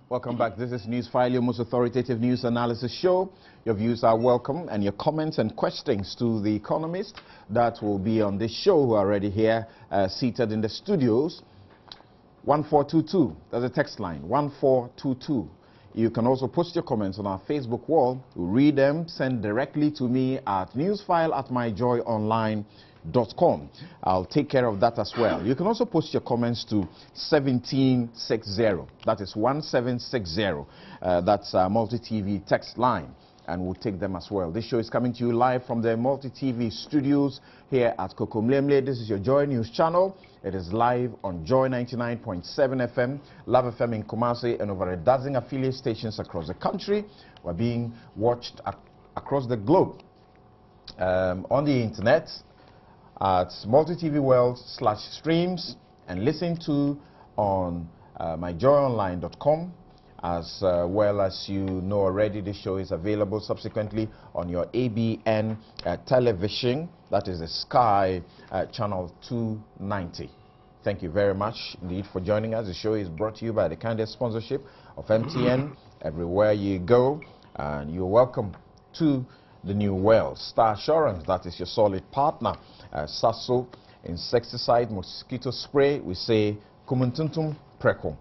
Welcome back. This is Newsfile, your most authoritative news analysis show. Your views are welcome, and your comments and questions to the economist that will be on this show who are already here, seated in the studios. 1422, that's a text line, 1422. You can also post your comments on our Facebook wall. We'll read them, send directly to me at newsfile@myjoyonline.com. I'll take care of that as well. You can also post your comments to 1760. That is 1760. That's a multi-TV text line, and we'll take them as well. This show is coming to you live from the multi-TV studios here at Kokomlemle. This is your Joy News channel. It is live on Joy 99.7 FM, Love FM in Kumasi, and over a dozen affiliate stations across the country. We're being watched across the globe on the internet at multitvworld/streams, and listen to on myjoyonline.com, as well as you know already. This show is available subsequently on your ABN television. That is the Sky channel 290. Thank you very much indeed for joining us. The show is brought to you by the kind sponsorship of MTN. Everywhere you go, and you're welcome to the new well. Star Assurance, that is your solid partner. Sasso insecticide mosquito spray, we say kumuntuntum preko,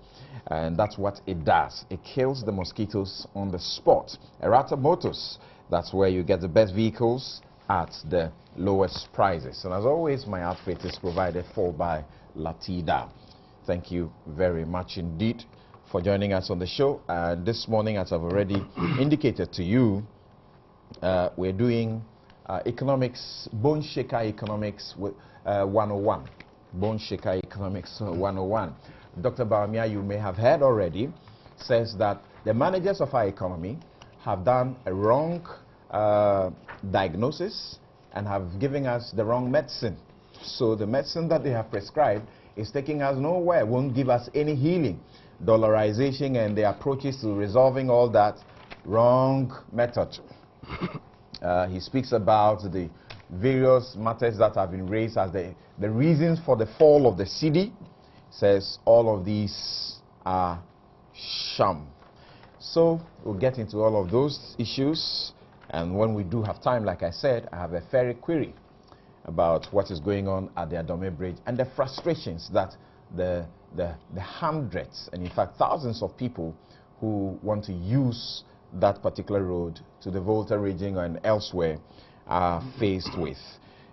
and that's what it does. It kills the mosquitoes on the spot. Errata Motors, that's where you get the best vehicles at the lowest prices. And as always, my outfit is provided for by Latida. Thank you very much indeed for joining us on the show. This morning, as I've already indicated to you, we're doing economics, bone shaker economics 101. Bone shaker economics 101. Dr. Bawumia, you may have heard already, says that the managers of our economy have done a wrong diagnosis and have given us the wrong medicine. So the medicine that they have prescribed is taking us nowhere, won't give us any healing. Dollarization and the approaches to resolving all that, wrong method. He speaks about the various matters that have been raised as the reasons for the fall of the cedi. Says all of these are sham. So we'll get into all of those issues, and when we do have time, like I said, I have a fairy query about what is going on at the Adome Bridge and the frustrations that the hundreds and in fact thousands of people who want to use that particular road to the Volta region and elsewhere are faced with.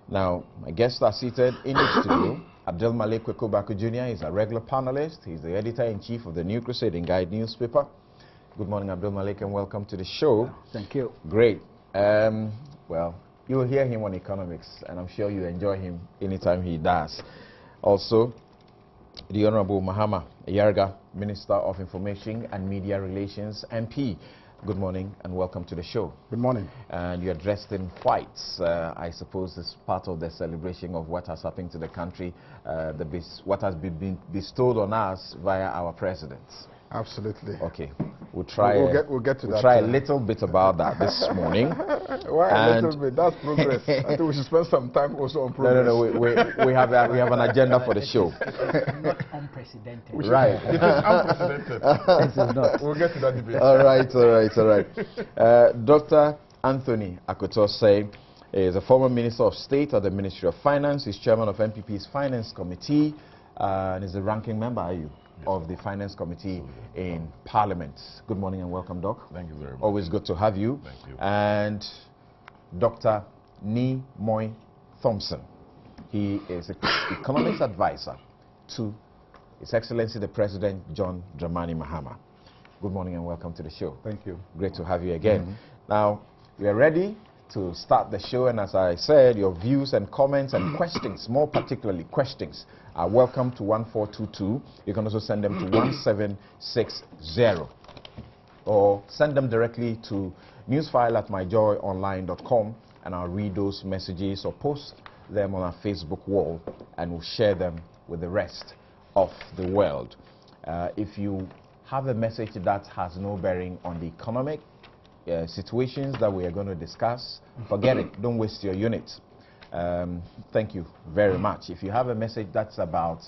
Now, my guests are seated in the studio. Abdul Malik Kwekubaku Jr. is a regular panelist. He's the editor-in-chief of the New Crusading Guide newspaper. Good morning, Abdul Malik, and welcome to the show. Thank you. Great. Well, you will hear him on economics, and I'm sure you enjoy him anytime he does. Also, the Honorable Mahama Yarga, Minister of Information and Media Relations, MP. Good morning and welcome to the show. Good morning. And you're dressed in white. I suppose it's part of the celebration of what has happened to the country, what has been bestowed on us via our presidents. Absolutely. Okay, we'll try. We'll get to that. Try a little bit about that this morning. Why a little bit? That's progress. I think we should spend some time also on progress. No. We have an agenda for the show. Not unprecedented. Right. It is unprecedented. This is not. We'll get to that debate. All right. Dr. Anthony Akotose is a former Minister of State at the Ministry of Finance. He's chairman of MPP's Finance Committee, and is the ranking member, are you, of the Finance Committee in Parliament. Good morning and welcome, Doc. Thank you very much. Always good to have you. Thank you. And Dr. Ni Moy Thompson. He is an economics advisor to His Excellency the President John Dramani Mahama. Good morning and welcome to the show. Thank you. Great to have you again. Now, we are ready to start the show, and as I said, your views and comments and questions, more particularly questions, are welcome to 1422. You can also send them to 1760, or send them directly to newsfile@myjoyonline.com, and I'll read those messages or post them on our Facebook wall, and we'll share them with the rest of the world. If you have a message that has no bearing on the economic situations that we are going to discuss, forget it. Don't waste your units. Thank you very much. If you have a message that's about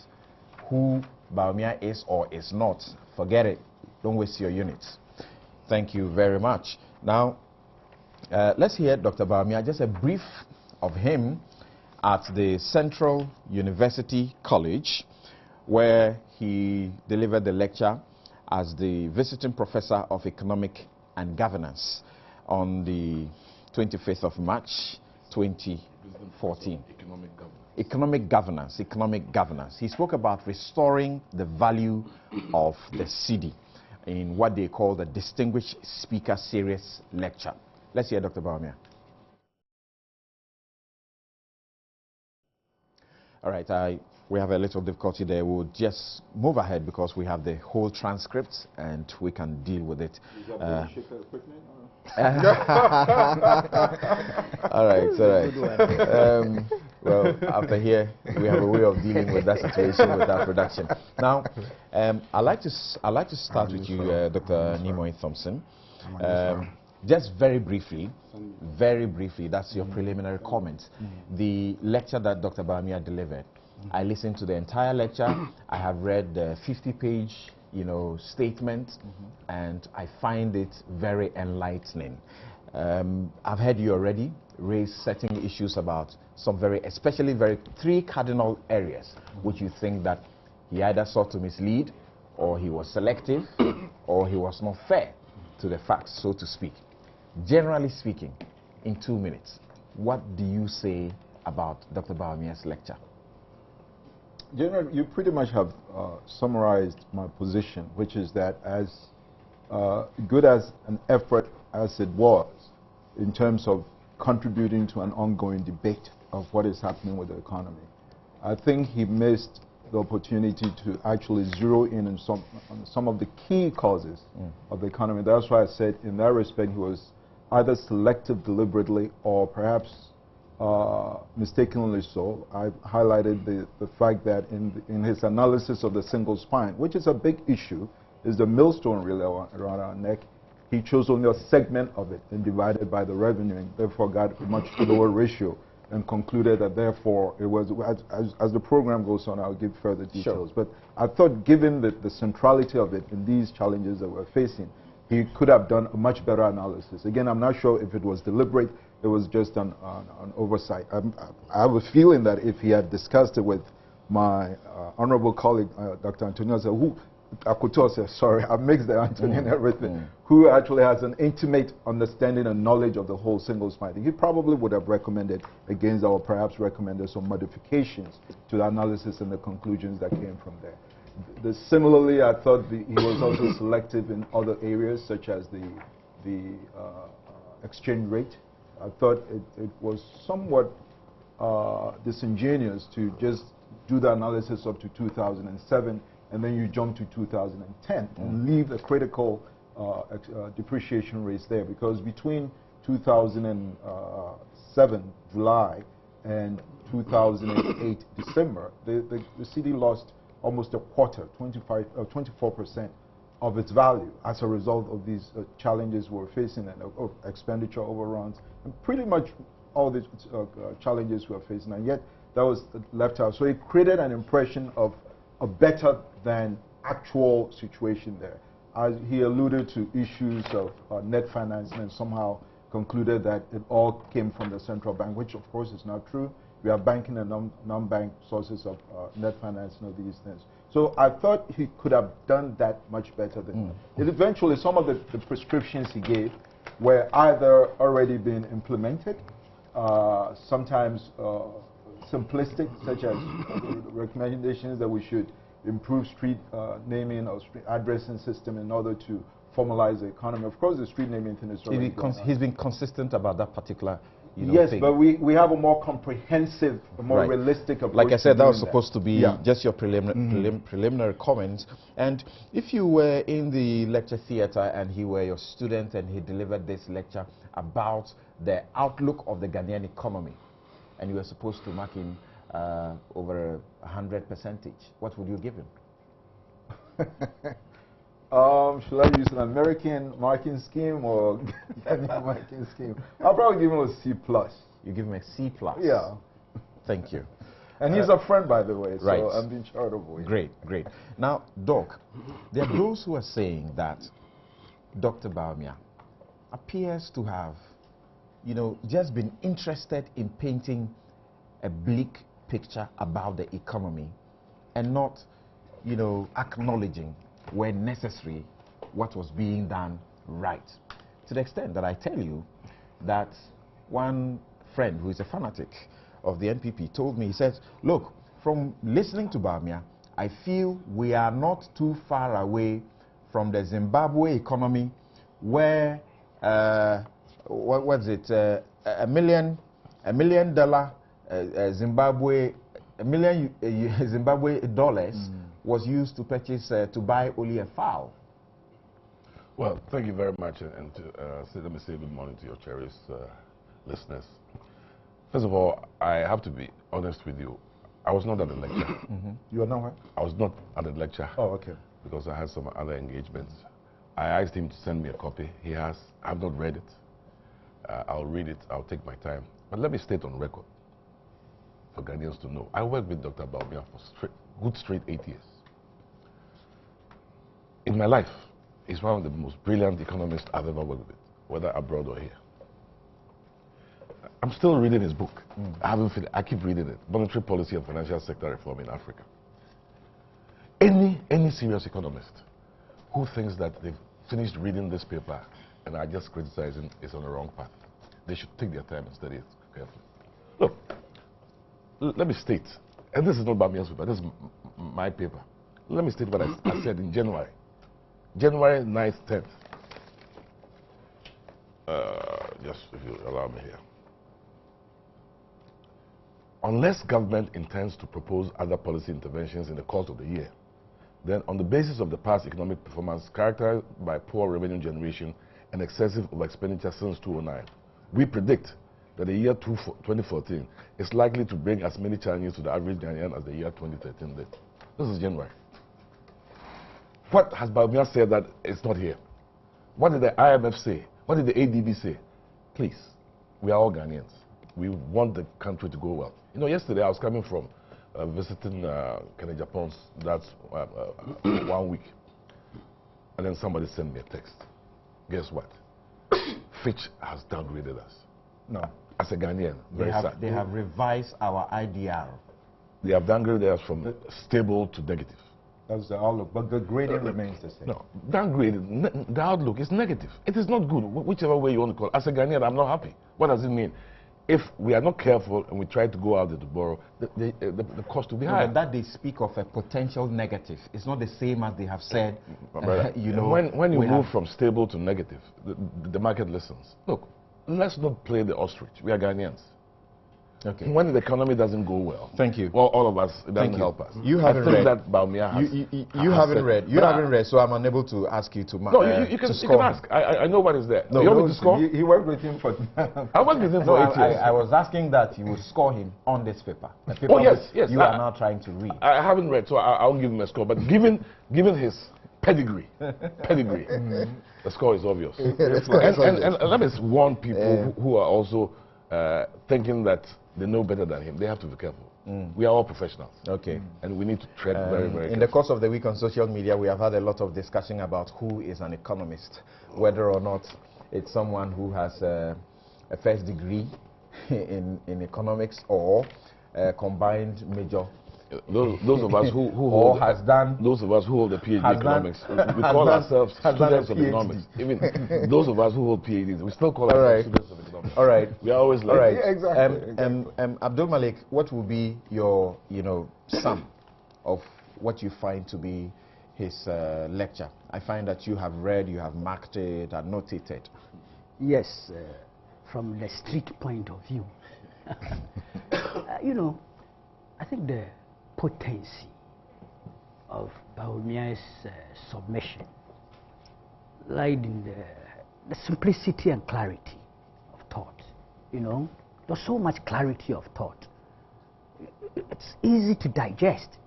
who Bawumia is or is not, forget it. Don't waste your units. Thank you very much. Now, let's hear Dr. Bawumia, just a brief of him at the Central University College, where he delivered the lecture as the visiting professor of economic and governance on the 25th of March 2014. Economic governance. He spoke about restoring the value of the cedi in what they call the Distinguished Speaker Series lecture. Let's hear Dr. Bawumia. All right, we have a little difficulty there. We'll just move ahead because we have the whole transcript and we can deal with it. Is that shaker equipment? All right. Well, after here, we have a way of dealing with that situation with our production. Now, I'd like to start with you, Dr. Nimoy Thompson. Just very briefly, that's your preliminary comment. The lecture that Dr. Bawumia delivered, I listened to the entire lecture. I have read the 50-page, statement, and I find it very enlightening. I've heard you already raise certain issues about some especially three cardinal areas which you think that he either sought to mislead, or he was selective, or he was not fair to the facts, so to speak. Generally speaking, in 2 minutes, what do you say about Dr. Bawumia's lecture? Generally, you pretty much have summarized my position, which is that as good as an effort as it was in terms of contributing to an ongoing debate of what is happening with the economy, I think he missed the opportunity to actually zero in on some of the key causes of the economy. That's why I said in that respect he was either selective deliberately or perhaps mistakenly so. I highlighted the fact that in his analysis of the single spine, which is a big issue, is the millstone really around our neck, he chose only a segment of it and divided by the revenue, and therefore got a much lower ratio, and concluded that therefore it was, as the program goes on, I'll give further details. Sure. But I thought given the centrality of it in these challenges that we're facing, he could have done a much better analysis. Again, I'm not sure if it was deliberate, it was just an oversight. I have a feeling that if he had discussed it with my honorable colleague, Dr. Antonio, who sorry, I mixed the Antonio and everything, who actually has an intimate understanding and knowledge of the whole single spine, he probably would have recommended against, or perhaps recommended some modifications to the analysis and the conclusions that came from there. Similarly, I thought he was also selective in other areas, such as the exchange rate. I thought it was somewhat disingenuous to just do the analysis up to 2007 and then you jump to 2010 and leave the critical depreciation rates there, because between 2007 July and 2008 December, the cedi lost almost a quarter, 24% of its value as a result of these challenges we're facing, and of expenditure overruns, and pretty much all the challenges we're facing, and yet that was left out. So it created an impression of a better than actual situation there. As he alluded to issues of net financing and somehow concluded that it all came from the central bank, which of course is not true. We are banking and non-bank sources of net financing of these things. So I thought he could have done that much better than that. Eventually, some of the prescriptions he gave were either already being implemented, sometimes simplistic, such as recommendations that we should improve street naming or street addressing system in order to formalize the economy. Of course, the street naming thing is already he's been consistent about that particular yes, thing. but we have a more comprehensive, a more realistic approach. Like I said, that was supposed to be just your preliminary comments. And if you were in the lecture theater and he were your student and he delivered this lecture about the outlook of the Ghanaian economy, and you were supposed to mark him over 100%, what would you give him? Should I use an American marking scheme or Ghanaian marking scheme? I'll probably give him a C+. You give him a C+? Yeah. Thank you. And he's a friend, by the way, so right. I'm being charitable. Great, great. Now, Doc, there are those who are saying that Dr. Bawumia appears to have, just been interested in painting a bleak picture about the economy and not, acknowledging when necessary what was being done right. To the extent that I tell you that one friend who is a fanatic of the NPP told me, he says, look, from listening to Bawumia, I feel we are not too far away from the Zimbabwe economy where, what was it, $1 million Zimbabwe, $1 million Zimbabwe dollars was used to purchase, to buy only a fowl. Well, thank you very much, and let me say good morning to your cherished listeners. First of all, I have to be honest with you. I was not at the lecture. You are not what? I was not at the lecture. Oh, okay. Because I had some other engagements. I asked him to send me a copy. He has. I've not read it. I'll read it. I'll take my time. But let me state on record for Ghanaians to know. I worked with Dr. Bawumia for good straight 8 years. In my life, he's one of the most brilliant economists I've ever worked with, whether abroad or here. I'm still reading his book. I haven't finished. I keep reading it. Monetary Policy and Financial Sector Reform in Africa. Any serious economist who thinks that they've finished reading this paper and are just criticizing is on the wrong path. They should take their time and study it carefully. Look, let me state, and this is not Bawumia's paper, this is my paper. Let me state what I said in January. January 9th, 10th. Just if you allow me here. Unless government intends to propose other policy interventions in the course of the year, then on the basis of the past economic performance characterized by poor revenue generation and excessive overexpenditure since 2009, we predict that the year 2014 is likely to bring as many challenges to the average Ghanaian as the year 2013 did. This is January. What has Bawumia said that it's not here? What did the IMF say? What did the ADB say? Please, we are all Ghanaians. We want the country to go well. Yesterday I was coming from visiting Kennedy Japan's, that's 1 week. And then somebody sent me a text. Guess what? Fitch has downgraded us. No. As a Ghanaian, very sad. They have revised our IDR. They have downgraded us from stable to negative. That's the outlook, but the grading remains the same. No, downgraded, the outlook is negative. It is not good, whichever way you want to call it. As a Ghanaian, I'm not happy. What does it mean? If we are not careful and we try to go out there to borrow, the cost will be high. But that they speak of a potential negative. It's not the same as they have said. When you move from stable to negative, the market listens. Look, let's not play the ostrich. We are Ghanaians. Okay. When the economy doesn't go well, thank you. Well, all of us, it doesn't help us. You haven't read that Bawumia has. You haven't read. You haven't read, so I'm unable to ask you to. No, you can ask. I know what is there. No, you want me to score? He worked with him for. I worked with him for 8 years. I was asking that you would score him on this paper. The paper Oh yes. You are now trying to read. I haven't read, so I won't give him a score. But given his pedigree, the score is obvious. And let me warn people who are also thinking that they know better than him. They have to be careful. We are all professionals. Okay. And we need to tread very, very carefully. In the course of the week on social media, we have had a lot of discussion about who is an economist, whether or not it's someone who has a first degree in economics or a combined major. Those of us who hold has done those of us who hold a PhD in economics, we call ourselves students of economics. Even those of us who hold PhDs, we still call ourselves students of economics. All right. We are always like, all right. Yeah, exactly. Abdul Malik, what will be your sum of what you find to be his lecture? I find that you have read, you have marked it, and noted it. Yes, from the street point of view. I think the potency of Bawumia's submission lied in the simplicity and clarity of thought. There's so much clarity of thought. It's easy to digest.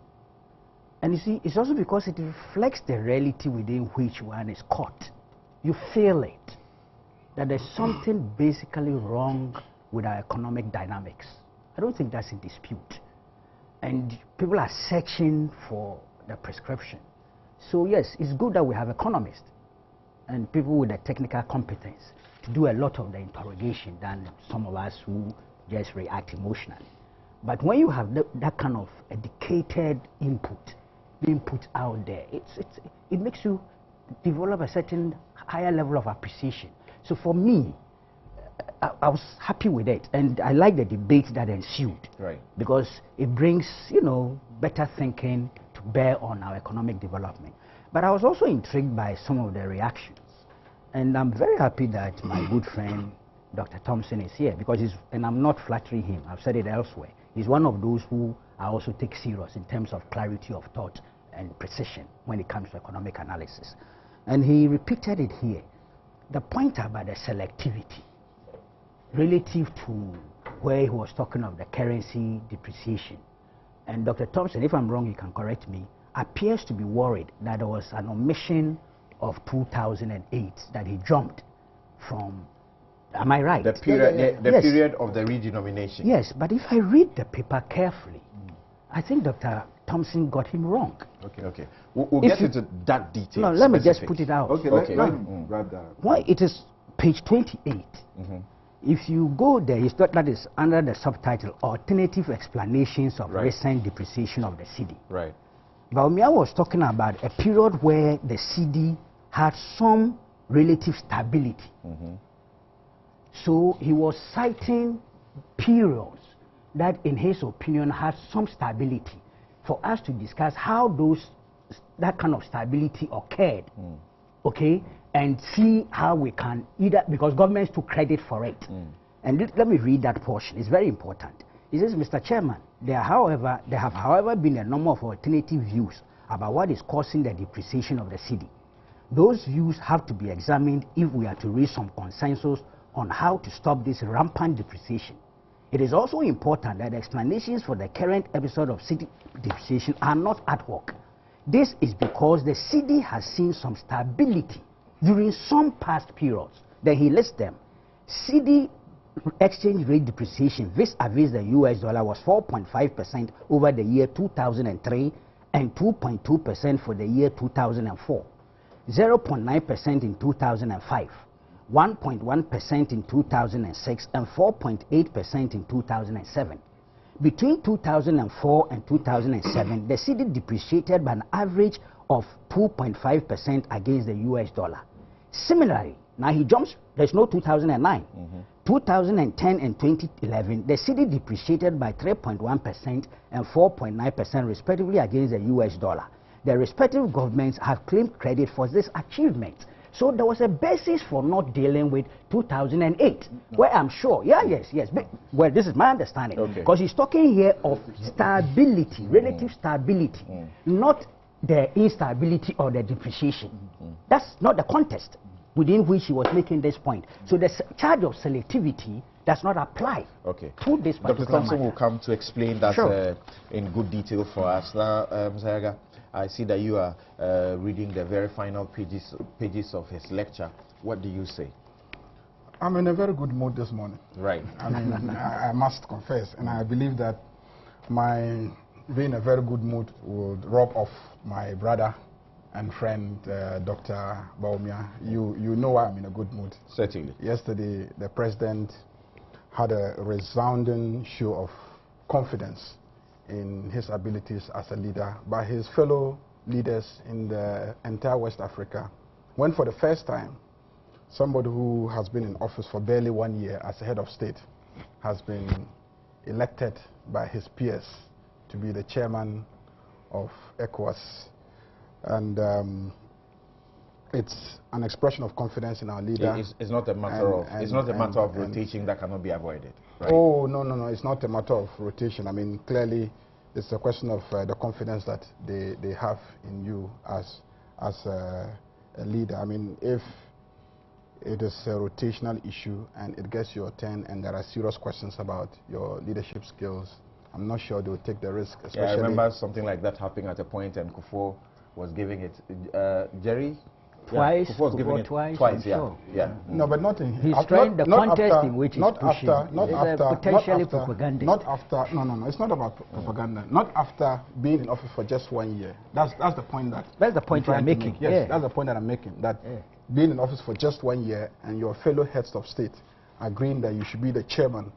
And you see, it's also because it reflects the reality within which one is caught. You feel it, that there's something basically wrong with our economic dynamics. I don't think that's in dispute. and people are searching for the prescription. So yes, it's good that we have economists and people with the technical competence to do a lot of the interrogation than some of us who just react emotionally. But when you have that kind of educated input being put out there, it makes you develop a certain higher level of appreciation. So for me, I was happy with it, and I like the debate that ensued, right? Because it brings, better thinking to bear on our economic development. But I was also intrigued by some of the reactions, and I'm very happy that my good friend Dr. Thompson is here, because and I'm not flattering him, I've said it elsewhere, he's one of those who I also take serious in terms of clarity of thought and precision when it comes to economic analysis. And he repeated it here, the point about the selectivity relative to where he was talking of the currency depreciation. And Dr. Thompson, if I'm wrong, you can correct me, appears to be worried that there was an omission of 2008, that he jumped from, am I right? The period, the yes. period of the redenomination. Yes, but if I read the paper carefully, I think Dr. Thompson got him wrong. Okay. We'll get into that detail. No, let me just put it out. Okay, let me grab that. Why it is page 28. If you go there, that is under the subtitle Alternative Explanations of Recent Depreciation of the cedi. Right. Bawumia was talking about a period where the cedi had some relative stability. So he was citing periods that, in his opinion, had some stability for us to discuss how that kind of stability occurred. Okay, and see how we can either, because governments took credit for it. And let me read that portion, it's very important. It says, Mr. Chairman, there have however been a number of alternative views about what is causing the depreciation of the cedi. Those views have to be examined if we are to reach some consensus on how to stop this rampant depreciation. It is also important that explanations for the current episode of cedi depreciation are not ad hoc. This is because the cedi has seen some stability during some past periods. Then he lists them. Cedi exchange rate depreciation vis-a-vis the US dollar was 4.5% over the year 2003 and 2.2% for the year 2004, 0.9% in 2005, 1.1% in 2006, and 4.8% in 2007. Between 2004 and 2007, the cedi depreciated by an average of 2.5% against the US dollar. Similarly, now he jumps, there's no 2009. 2010 and 2011, the cedi depreciated by 3.1% and 4.9% respectively against the US dollar. The respective governments have claimed credit for this achievement. So there was a basis for not dealing with 2008, where I'm sure, yes. Well, this is my understanding, because he's talking here of stability, relative stability, not the instability or the depreciation. That's not the context within which he was making this point. So the charge of selectivity does not apply to this particular Dr. Thompson matter. will come to explain that in good detail for us. Now, Mr. I see that you are reading the very final pages of his lecture. What do you say? I'm in a very good mood this morning. Right. I mean, I must confess, and I believe that my being in a very good mood would rub off my brother and friend, Dr. Bawumia. You know why I'm in a good mood. Certainly. Yesterday, the president had a resounding show of confidence in his abilities as a leader by his fellow leaders in the entire West Africa, when for the first time, somebody who has been in office for barely 1 year as a head of state has been elected by his peers to be the chairman of ECOWAS. And it's an expression of confidence in our leader. It's not a matter of rotation that cannot be avoided. Right? Oh, no, it's not a matter of rotation. I mean, clearly, it's a question of the confidence that they have in you as a leader. I mean, if it is a rotational issue and it gets your turn and there are serious questions about your leadership skills, I'm not sure they will take the risk. Especially, I remember something like that happening at a point, and Kufuor was giving it. Jerry, twice, Kufuor was given it twice, twice, I'm sure. Yeah. No, but not in. He's not- trying the not contest after- in which he's not pushing. after, not It's after, potentially not after, propaganda. not after. No. It's not about propaganda. Not after being in office for just 1 year. That's the point that. That's the point I'm you're trying to making. make. Yes, Yeah. that's the point that I'm making. That Yeah. being in office for just 1 year and your fellow heads of state agreeing that you should be the chairman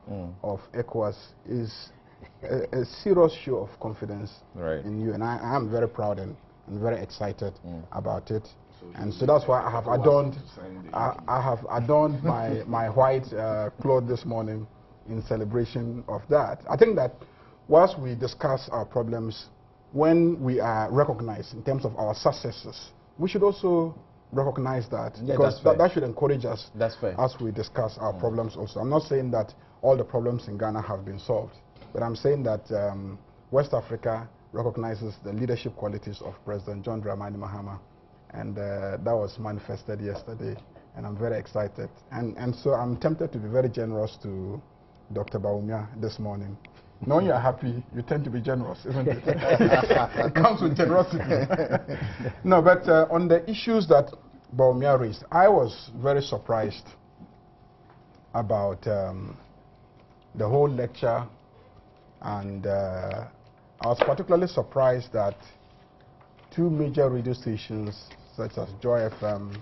of ECOWAS is a serious show of confidence in you, and I am very proud and very excited about it. And so that's why I have adorned, I have adorned my white cloth this morning in celebration of that. I think that whilst we discuss our problems, when we are recognized in terms of our successes, we should also recognize that, because that should encourage us as we discuss our problems also. I'm not saying that all the problems in Ghana have been solved, but I'm saying that West Africa recognizes the leadership qualities of President John Dramani Mahama, and that was manifested yesterday, and I'm very excited. And so I'm tempted to be very generous to Dr. Bawumia this morning. Knowing you're happy, you tend to be generous, isn't it? It comes with generosity. No, but on the issues that Bawumia raised, I was very surprised about the whole lecture, and I was particularly surprised that two major radio stations such as Joy FM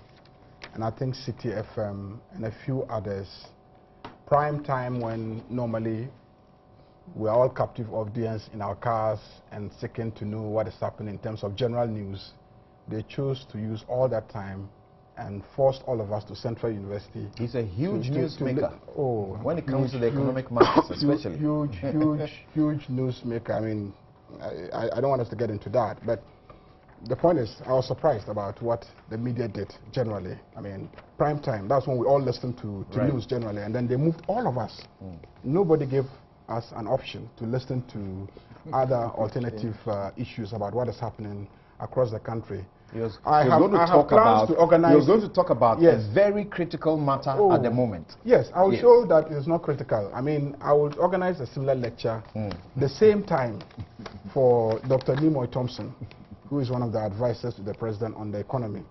and I think City FM and a few others, prime time when normally we're all captive audience in our cars and seeking to know what is happening in terms of general news, they chose to use all that time and forced all of us to Central University. He's a huge newsmaker. When it comes to the economic markets, especially. Huge newsmaker. I mean, I don't want us to get into that, but the point is, I was surprised about what the media did generally. I mean, prime time, that's when we all listen to news generally, and then they moved all of us. Nobody gave us an option to listen to other alternative issues about what is happening across the country. He was going to talk about a very critical matter at the moment. Yes, I will show that it's not critical. I mean, I will organize a similar lecture the same time for Dr. Nimoy Thompson, who is one of the advisors to the president on the economy.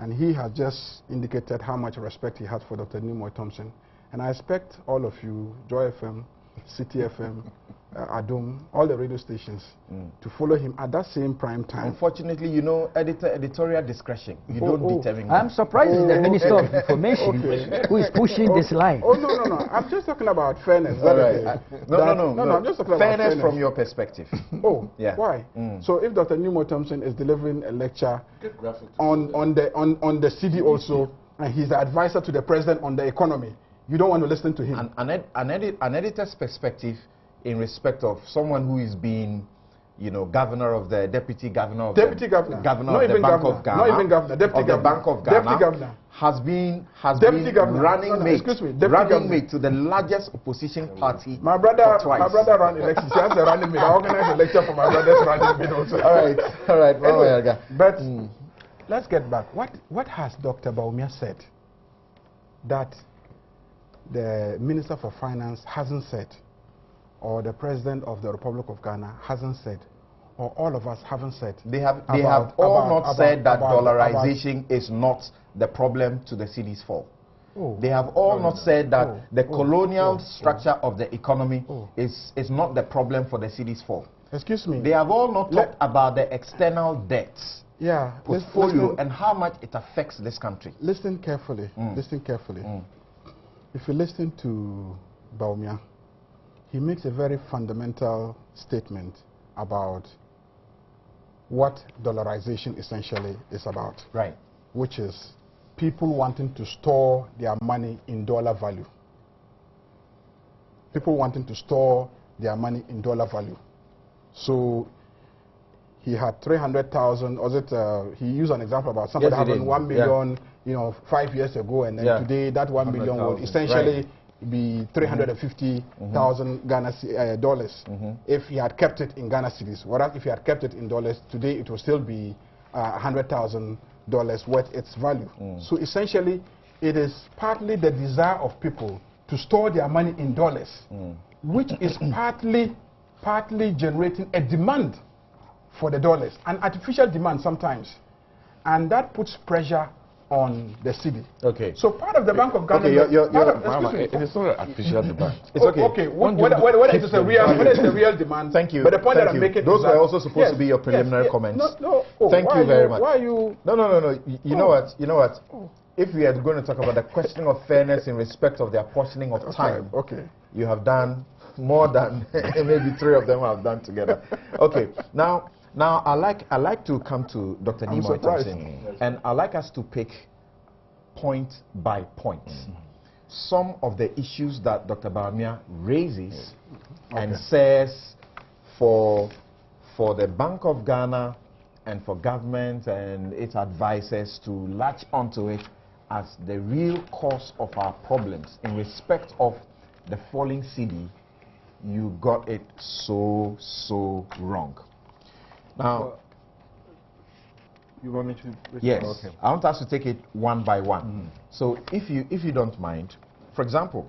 And he has just indicated how much respect he has for Dr. Nimoy Thompson. And I expect all of you, Joy FM, City FM, Adum, all the radio stations, to follow him at that same prime time. Unfortunately, you know, editorial discretion. You don't determine. I'm surprised it's the Minister of Information who is pushing this line. No. I'm just talking about fairness. No, I'm just talking about fairness from your perspective. Why? So if Dr. Nimoy Thompson is delivering a lecture on the cedi also, and he's the advisor to the president on the economy, you don't want to listen to him. An editor's perspective in respect of someone who is being, you know, governor of the deputy governor of the Bank of Ghana, not even governor, deputy governor, Bank of Ghana, has been running mate to the largest opposition party. My brother ran elections. He has a running mate. I organized a lecture for my brother's running mate also. all right. Anyway, but let's get back. What has Dr. Bawumia said that the Minister for Finance hasn't said, or the President of the Republic of Ghana hasn't said, or all of us haven't said? They have all not said that dollarization is not the problem to the cedi's fall. They have all not said that the colonial structure of the economy is not the problem for the cedi's fall. Excuse me. They have all not talked about the external debts portfolio and how much it affects this country. Listen carefully. Listen carefully. If you listen to Bawumia, he makes a very fundamental statement about what dollarization essentially is about. Right. Which is people wanting to store their money in dollar value. People wanting to store their money in dollar value. So he had 300,000, was it, he used an example about somebody having 1 million, you know, 5 years ago, and then today that 1 million will essentially be 350,000 Ghana dollars if he had kept it in Ghana cedis. Whereas if he had kept it in dollars, today it will still be $100,000 worth its value. So essentially, it is partly the desire of people to store their money in dollars, which is partly generating a demand for the dollars, an artificial demand sometimes. And that puts pressure on the cedi. Okay. So part of the Bank of Ghana. Okay, It is not an official demand. It's okay. Okay. Whether it's a real demand. Thank you. But the point that I'm making those is were that also supposed to be your preliminary comments. No. Oh, thank you very much. Why are you? No. You know what? If we are going to talk about the question of fairness in respect of the apportioning of time, you have done more than maybe three of them have done together. Okay. Now I like to come to Dr. Nimoy Thompson, and I like us to pick point by point some of the issues that Dr. Bawumia raises and says for the Bank of Ghana and for government and its advisors to latch onto it as the real cause of our problems in respect of the falling cedi. You got it so wrong. Now, you want me to? Yes. Okay. I want us to take it one by one. So if you don't mind, for example,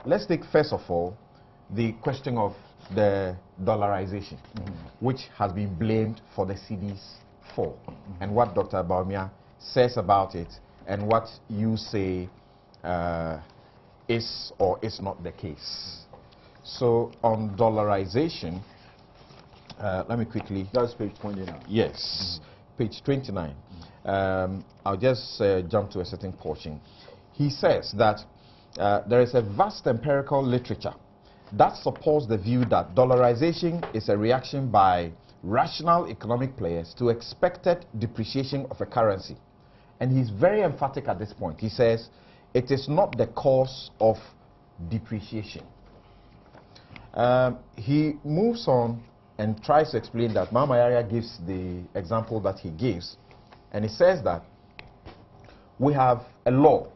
let's take first of all the question of the dollarization, which has been blamed for the cedi's fall, and what Dr. Bawumia says about it, and what you say is or is not the case. So on dollarization, let me quickly. That's page 29. Yes, page 29. I'll just jump to a certain portion. He says that there is a vast empirical literature that supports the view that dollarization is a reaction by rational economic players to expected depreciation of a currency. And he's very emphatic at this point. He says it is not the cause of depreciation. He moves on and tries to explain that Mama Yaya gives the example that he gives, and he says that we have a law.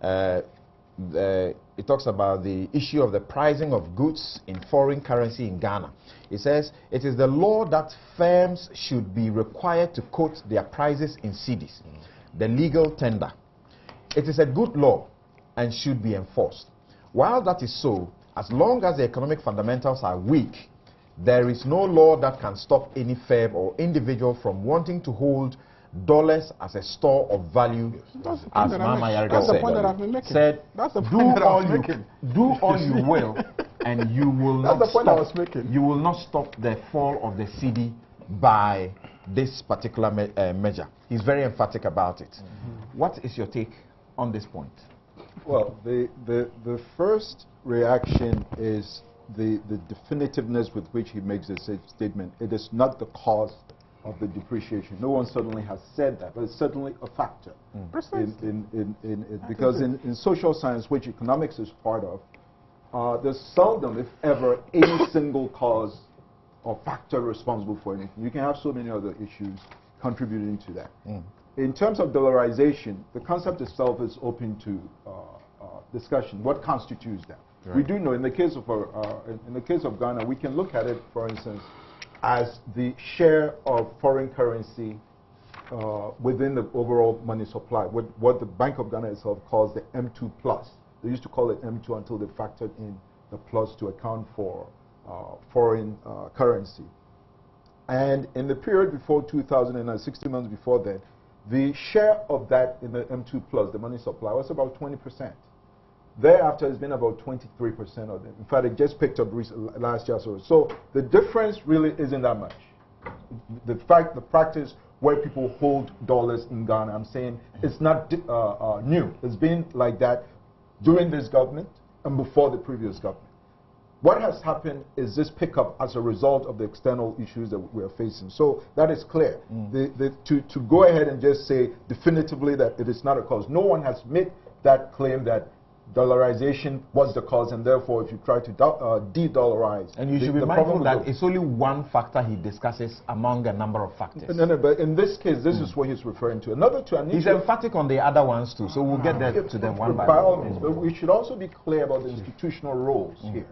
It talks about the issue of the pricing of goods in foreign currency in Ghana. It says it is the law that firms should be required to quote their prices in cedis, the legal tender. It is a good law and should be enforced. While that is so, as long as the economic fundamentals are weak, there is no law that can stop any firm or individual from wanting to hold dollars as a store of value, as Mama Yarga said. That's the point that I was making. Do all you will, and you will not That's the point I was stop. making. You will not stop the fall of the cedi by this particular measure. He's very emphatic about it. What is your take on this point? Well, the first reaction is the definitiveness with which he makes this statement. It is not the cause of the depreciation. No one certainly has said that, but it's certainly a factor in it. Because in social science, which economics is part of, there's seldom, if ever, any single cause or factor responsible for anything. You can have so many other issues contributing to that. In terms of dollarization, the concept itself is open to discussion. What constitutes that? Right. We do know in the case of Ghana, we can look at it, for instance, as the share of foreign currency within the overall money supply, what the Bank of Ghana itself calls the M2 plus. They used to call it M2 until they factored in the plus to account for foreign currency. And in the period before 2009, 60 months before that, the share of that in the M2 plus, the money supply, was about 20%. Thereafter, it's been about 23% of them. In fact, it just picked up last year. So the difference really isn't that much. The practice where people hold dollars in Ghana, I'm saying it's not new. It's been like that during this government and before the previous government. What has happened is this pickup as a result of the external issues that we are facing. So that is clear. To go ahead and just say definitively that it is not a cause. No one has made that claim that dollarization was the cause, and therefore if you try to de-dollarize... And you should be mindful that it's only one factor he discusses among a number of factors. No, but in this case, this is what he's referring to. He's emphatic on the other ones too, so we'll get there to them one by one. By all means, but we should also be clear about the institutional roles here.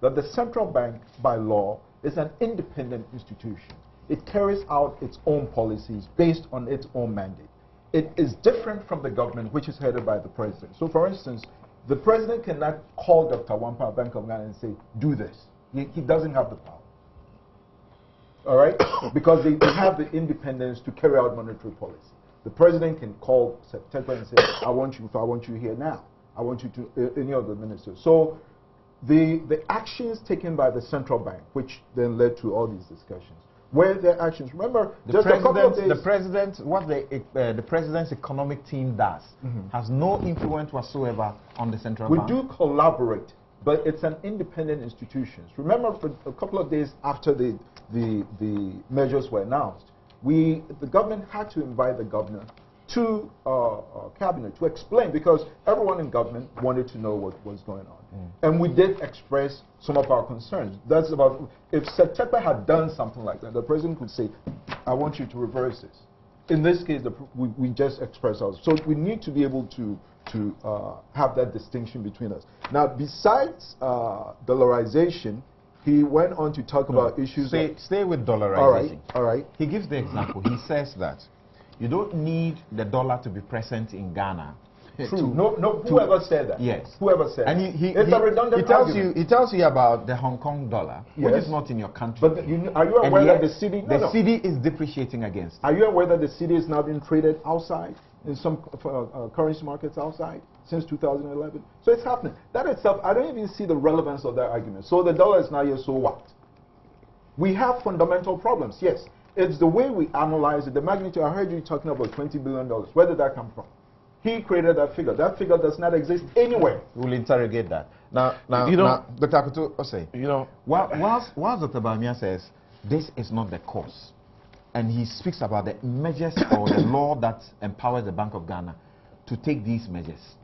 That the central bank, by law, is an independent institution. It carries out its own policies based on its own mandate. It is different from the government, which is headed by the president. So, for instance, the president cannot call Dr. Wampa, Bank of Ghana, and say, do this. He doesn't have the power. All right? Because they have the independence to carry out monetary policy. The president can call September and say, I want you here now. I want you to, any of the ministers. So the actions taken by the central bank, which then led to all these discussions, were their actions. Remember, just a couple of days. The president's economic team does has no influence whatsoever on the central bank. We do collaborate, but it's an independent institution. Remember, for a couple of days after the measures were announced, the government had to invite the governor to cabinet to explain, because everyone in government wanted to know what was going on. And we did express some of our concerns. That's about, if September had done something like that, the president could say, I want you to reverse this. In this case, we just express ourselves. So we need to be able to have that distinction between us. Now, besides dollarization, he went on to talk about issues. Stay with dollarization. All right. He gives the example. He says that you don't need the dollar to be present in Ghana. True. No. Whoever said that? Yes. Whoever said. And it's a redundant argument. He tells you about the Hong Kong dollar, which is not in your country. But are you aware that the cedi? The cedi is depreciating against. Are you aware that the cedi is now being traded outside in some currency markets outside since 2011? So it's happening. That itself, I don't even see the relevance of that argument. So the dollar is now here. So what? We have fundamental problems. Yes. It's the way we analyze it, the magnitude. I heard you talking about $20 billion. Where did that come from? He created that figure. That figure does not exist anywhere. We'll interrogate that. Now, Dr. Akutu Osei, whilst Dr. Bawumia says this is not the cause, and he speaks about the measures or the law that empowers the Bank of Ghana to take these measures,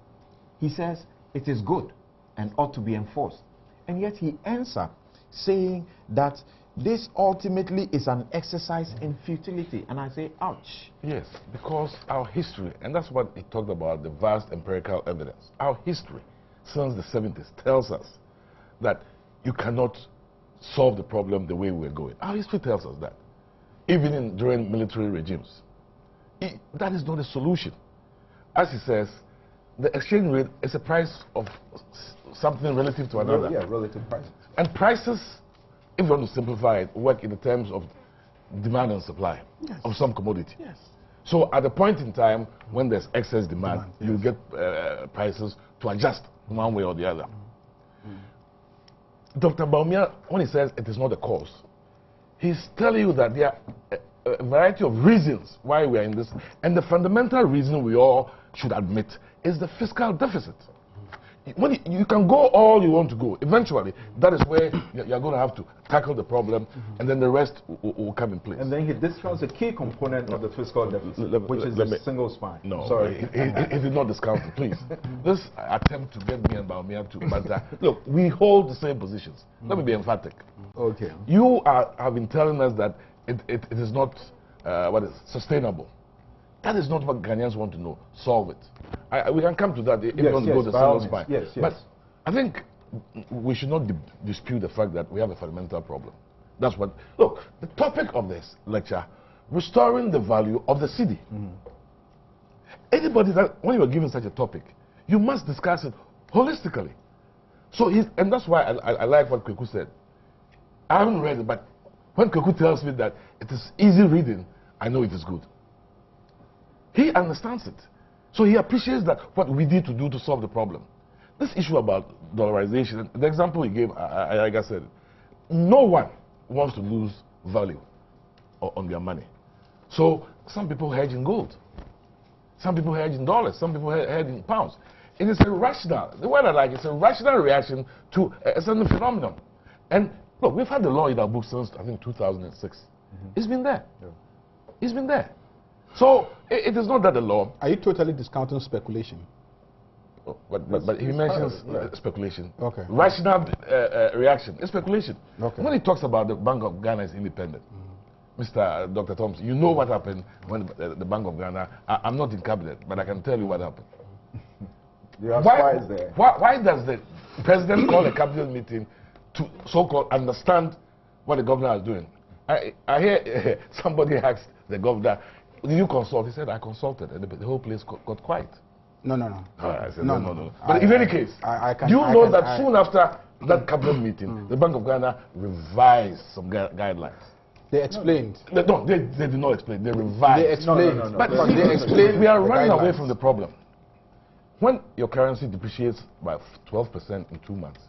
he says it is good and ought to be enforced. And yet he ends up saying that this ultimately is an exercise in futility. And I say, ouch. Yes, because our history, and that's what he talked about, the vast empirical evidence. Our history since the 70s tells us that you cannot solve the problem the way we're going. Our history tells us that. Even during military regimes. That is not a solution. As he says, the exchange rate is a price of something relative to another. Yeah, relative prices. And prices, if you want to simplify it, work in the terms of demand and supply of some commodity. Yes. So at a point in time when there's excess demand, you get prices to adjust one way or the other. Dr. Bawumia, when he says it is not a cause, he's telling you that there are a variety of reasons why we are in this, and the fundamental reason we all should admit is the fiscal deficit. When you can go all you want to go, eventually that is where you're going to have to tackle the problem, and then the rest will come in place. And then he discounts a key component of the fiscal deficit, which is the single spine. No, sorry. He did not discount it, please. This attempt to get me and Bawumia to banter. Look, we hold the same positions. Let me be emphatic. Okay. You have been telling us that it is not sustainable. That is not what Ghanaians want to know. Solve it. We can come to that if you want to go to the single spine. Yes. But I think we should not dispute the fact that we have a fundamental problem. That's what. Look, the topic of this lecture, restoring the value of the cedi. Anybody that, when you are given such a topic, you must discuss it holistically. So and that's why I like what Kweku said. I haven't read it, but when Kweku tells me that it is easy reading, I know it is good. He understands it. So he appreciates that what we need to do to solve the problem. This issue about dollarization, the example he gave, like I said, no one wants to lose value on their money. So some people hedge in gold. Some people hedge in dollars. Some people hedge in pounds. It is a rational, the word I like, it's a rational reaction to a certain phenomenon. And look, we've had the law in our book since, I think, 2006. It's been there. It's been there. So it is not that the law. Are you totally discounting speculation? But he mentions speculation. Okay. Rational reaction is speculation. Okay. When he talks about the Bank of Ghana is independent, Mr. Dr. Thompson, you know what happened when the Bank of Ghana. I'm not in cabinet, but I can tell you what happened. Why does the president call a cabinet meeting to so-called understand what the governor is doing? I hear somebody asked the governor, did you consult? He said, I consulted, and the whole place got quiet. No. I said, no. But in any case, do you know that soon after that cabinet meeting, the Bank of Ghana revised some guidelines? They explained. They did not explain. They revised. They explained. No. But See, they explained. we are the running away guidelines. from the problem. When your currency depreciates by 12% in 2 months,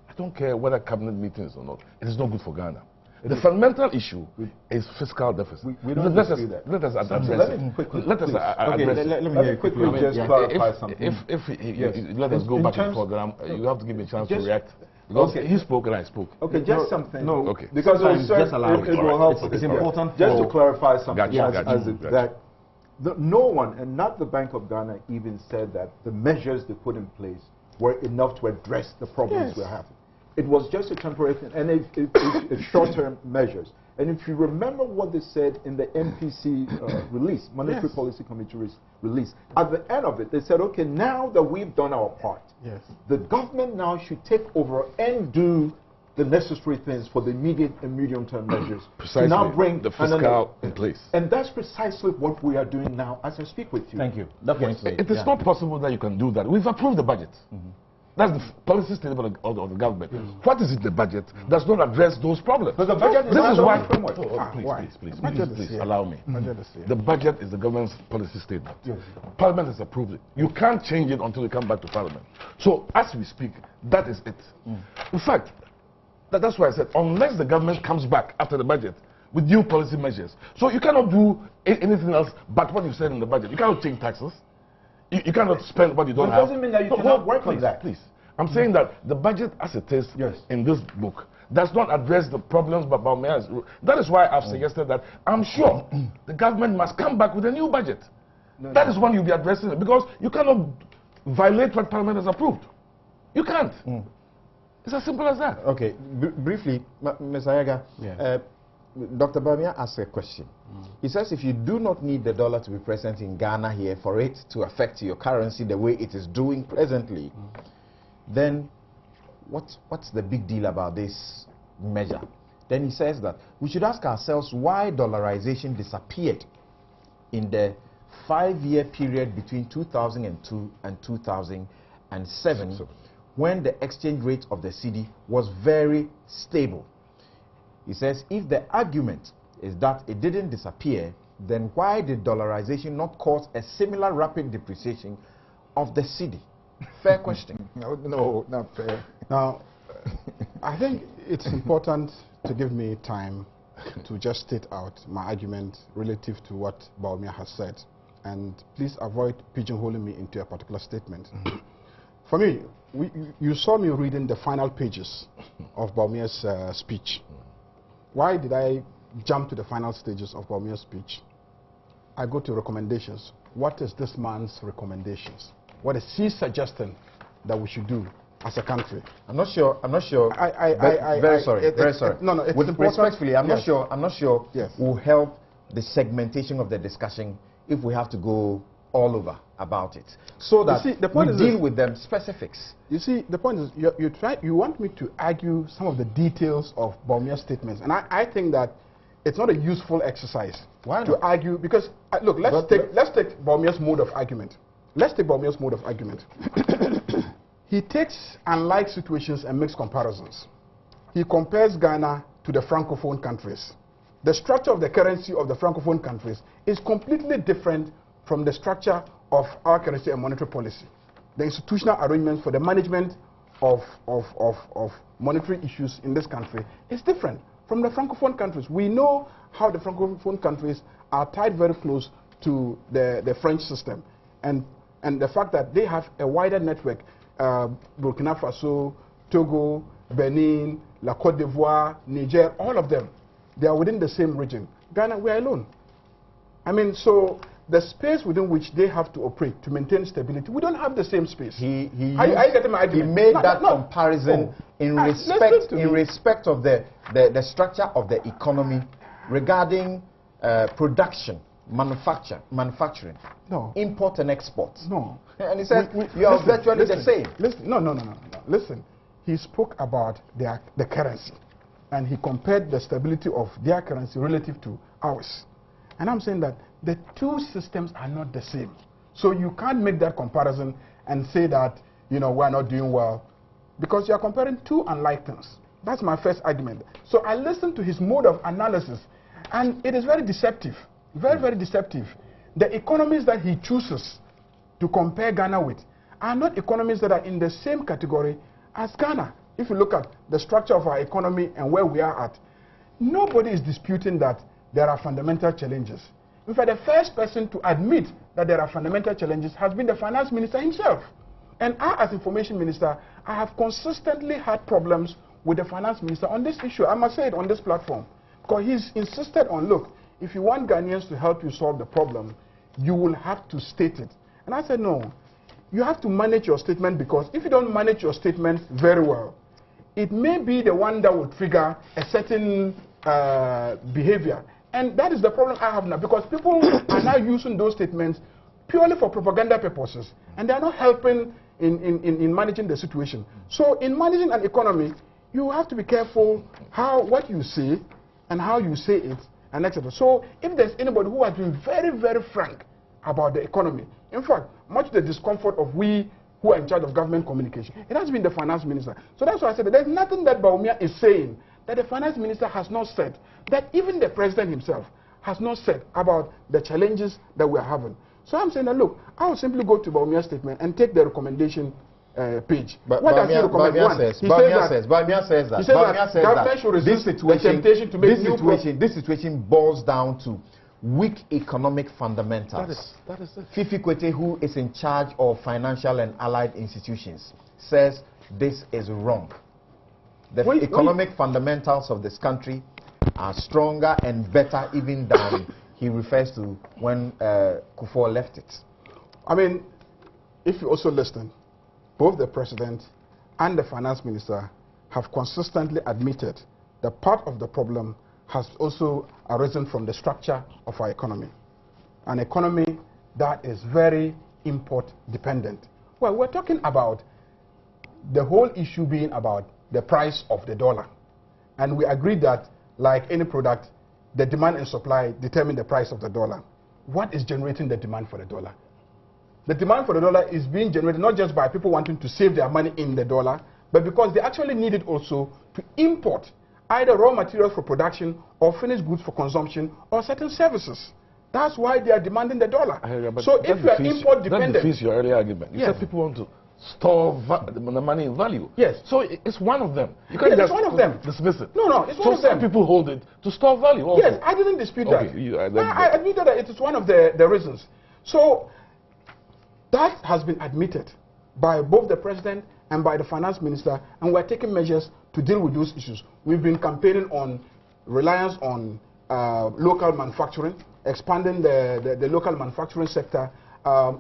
I don't care whether cabinet meetings or not, it is not good for Ghana. The fundamental issue is fiscal deficit. We don't let us dispute that. Let us address let it. me quickly, Let us please. address it. let me hear you quickly quickly. just clarify something. If Yes. you let us go In back and terms- forth, then you have to give me a chance to Just- react. Because Okay. he spoke and I spoke. Okay, just something. No, Okay. Because sometimes it, just allow it, it. it will All help. right. It's Yeah. important Just to for- clarify something, Gotcha. that no one, and not the Bank of Ghana, even said that the measures they put in place were enough to address the problems we're having. It was just a temporary thing, and it's short-term measures. And if you remember what they said in the MPC release, Monetary Policy Committee release, at the end of it, they said, okay, now that we've done our part, the government now should take over and do the necessary things for the immediate and medium-term measures Precisely. to now bring the fiscal in place. And that's precisely what we are doing now as I speak with you. Thank you. Definitely. It is not possible that you can do that. We've approved the budget. That's the policy statement of the government. What is in the budget does not address those problems. But the budget is This not is the why. framework. Please, allow me. The budget is the government's policy statement. Parliament has approved it. You can't change it until you come back to Parliament. So, as we speak, that is it. In fact, that's why I said, unless the government comes back after the budget with new policy measures. So you cannot do anything else but what you said in the budget. You cannot change taxes. You cannot spend what you don't But it have. doesn't mean that you cannot work on please, that. Please. I'm saying that the budget as it is in this book does not address the problems but Bawumia has. That is why I've suggested that I'm sure the government must come back with a new budget. That is when you'll be addressing it, because you cannot violate what Parliament has approved. You can't. It's as simple as that. Okay, briefly, Ms. Ayaga, Dr. Bawumia asked a question. He says if you do not need the dollar to be present in Ghana here for it to affect your currency the way it is doing presently, then what's the big deal about this measure? Then he says that we should ask ourselves why dollarization disappeared in the 5-year period between 2002 and 2007 when the exchange rate of the cedi was very stable. He says if the argument is that it didn't disappear, then why did dollarization not cause a similar rapid depreciation of the cedi? Fair question. No, not fair. Now, I think it's important to give me time to just state out my argument relative to what Bawumia has said. And please avoid pigeonholing me into a particular statement. For me, you saw me reading the final pages of Bawumia's speech. Why did I jump to the final stages of Bawumia's speech? I go to recommendations. What is this man's recommendations? What is he suggesting that we should do as a country? I'm not sure. Very sorry. No, it's With respectfully, I'm not sure. Yes. Will help the segmentation of the discussion if we have to go all over about it, so that see, the point we is deal this. with them specifics. You see, the point is you want me to argue some of the details of Bawumia's statements, and I think that it's not a useful exercise. Why to not? argue? Because look, let's take Bawumia's mode of argument. Let's take Bawumia's mode of argument. He takes unlike situations and makes comparisons. He compares Ghana to the Francophone countries. The structure of the currency of the Francophone countries is completely different from the structure of our currency and monetary policy. The institutional arrangements for the management of monetary issues in this country is different from the Francophone countries. We know how the Francophone countries are tied very close to the French system, and the fact that they have a wider network, Burkina Faso, Togo, Benin, La Côte d'Ivoire, Niger, all of them, they are within the same region. Ghana, we are alone. I mean, so the space within which they have to operate to maintain stability, we don't have the same space. Are you getting my argument? He made that comparison in respect of the structure of the economy regarding production, manufacturing, import and export. No. And he said you are virtually the same. No. Listen, he spoke about the currency, and he compared the stability of their currency relative to ours. And I'm saying that the two systems are not the same. So you can't make that comparison and say that, we're not doing well, because you are comparing two unlike things. That's my first argument. So I listened to his mode of analysis, And it is very deceptive, very, very deceptive. The economies that he chooses to compare Ghana with are not economies that are in the same category as Ghana. If you look at the structure of our economy and where we are at, nobody is disputing that there are fundamental challenges. In fact, the first person to admit that there are fundamental challenges has been the finance minister himself. And I, as information minister, I have consistently had problems with the finance minister on this issue. I must say it on this platform. Because he's insisted on, look, if you want Ghanaians to help you solve the problem, you will have to state it. And I said, no, you have to manage your statement, because if you don't manage your statement very well, it may be the one that will trigger a certain behavior. And that is the problem I have now, because people are now using those statements purely for propaganda purposes, and they are not helping in managing the situation. So in managing an economy, you have to be careful what you say and how you say it, and etc. So if there's anybody who has been very, very frank about the economy, in fact, much to the discomfort of we who are in charge of government communication, it has been the finance minister. So that's why I said that there's nothing that Bawumia is saying that the finance minister has not said, that even the president himself has not said about the challenges that we are having. So I'm saying that, look, I will simply go to Bawumia's statement and take the recommendation page. But what does he recommend? Bawumia says that government should resist the temptation to make this situation boils down to weak economic fundamentals. That is it. Fifi Kwete, who is in charge of financial and allied institutions, says this is wrong. The economic fundamentals of this country are stronger and better even than he refers to when Kufuor left it. I mean, if you also listen, both the president and the finance minister have consistently admitted that part of the problem has also arisen from the structure of our economy. An economy that is very import dependent. Well, we're talking about the whole issue being about the price of the dollar. And we agreed that, like any product, the demand and supply determine the price of the dollar. What is generating the demand for the dollar? The demand for the dollar is being generated not just by people wanting to save their money in the dollar, but because they actually need it also to import either raw materials for production or finished goods for consumption or certain services. That's why they are demanding the dollar. So if you are import dependent... That defeats your earlier argument. You said people want to store the money in value. Yes. So it's one of them. You can't it's one of them. Dismiss it. No, it's one of them. So some people hold it to store value also. Yes, I didn't dispute that. I admitted that it is one of the reasons. So that has been admitted by both the president and by the finance minister, and we're taking measures to deal with those issues. We've been campaigning on reliance on local manufacturing, expanding the local manufacturing sector,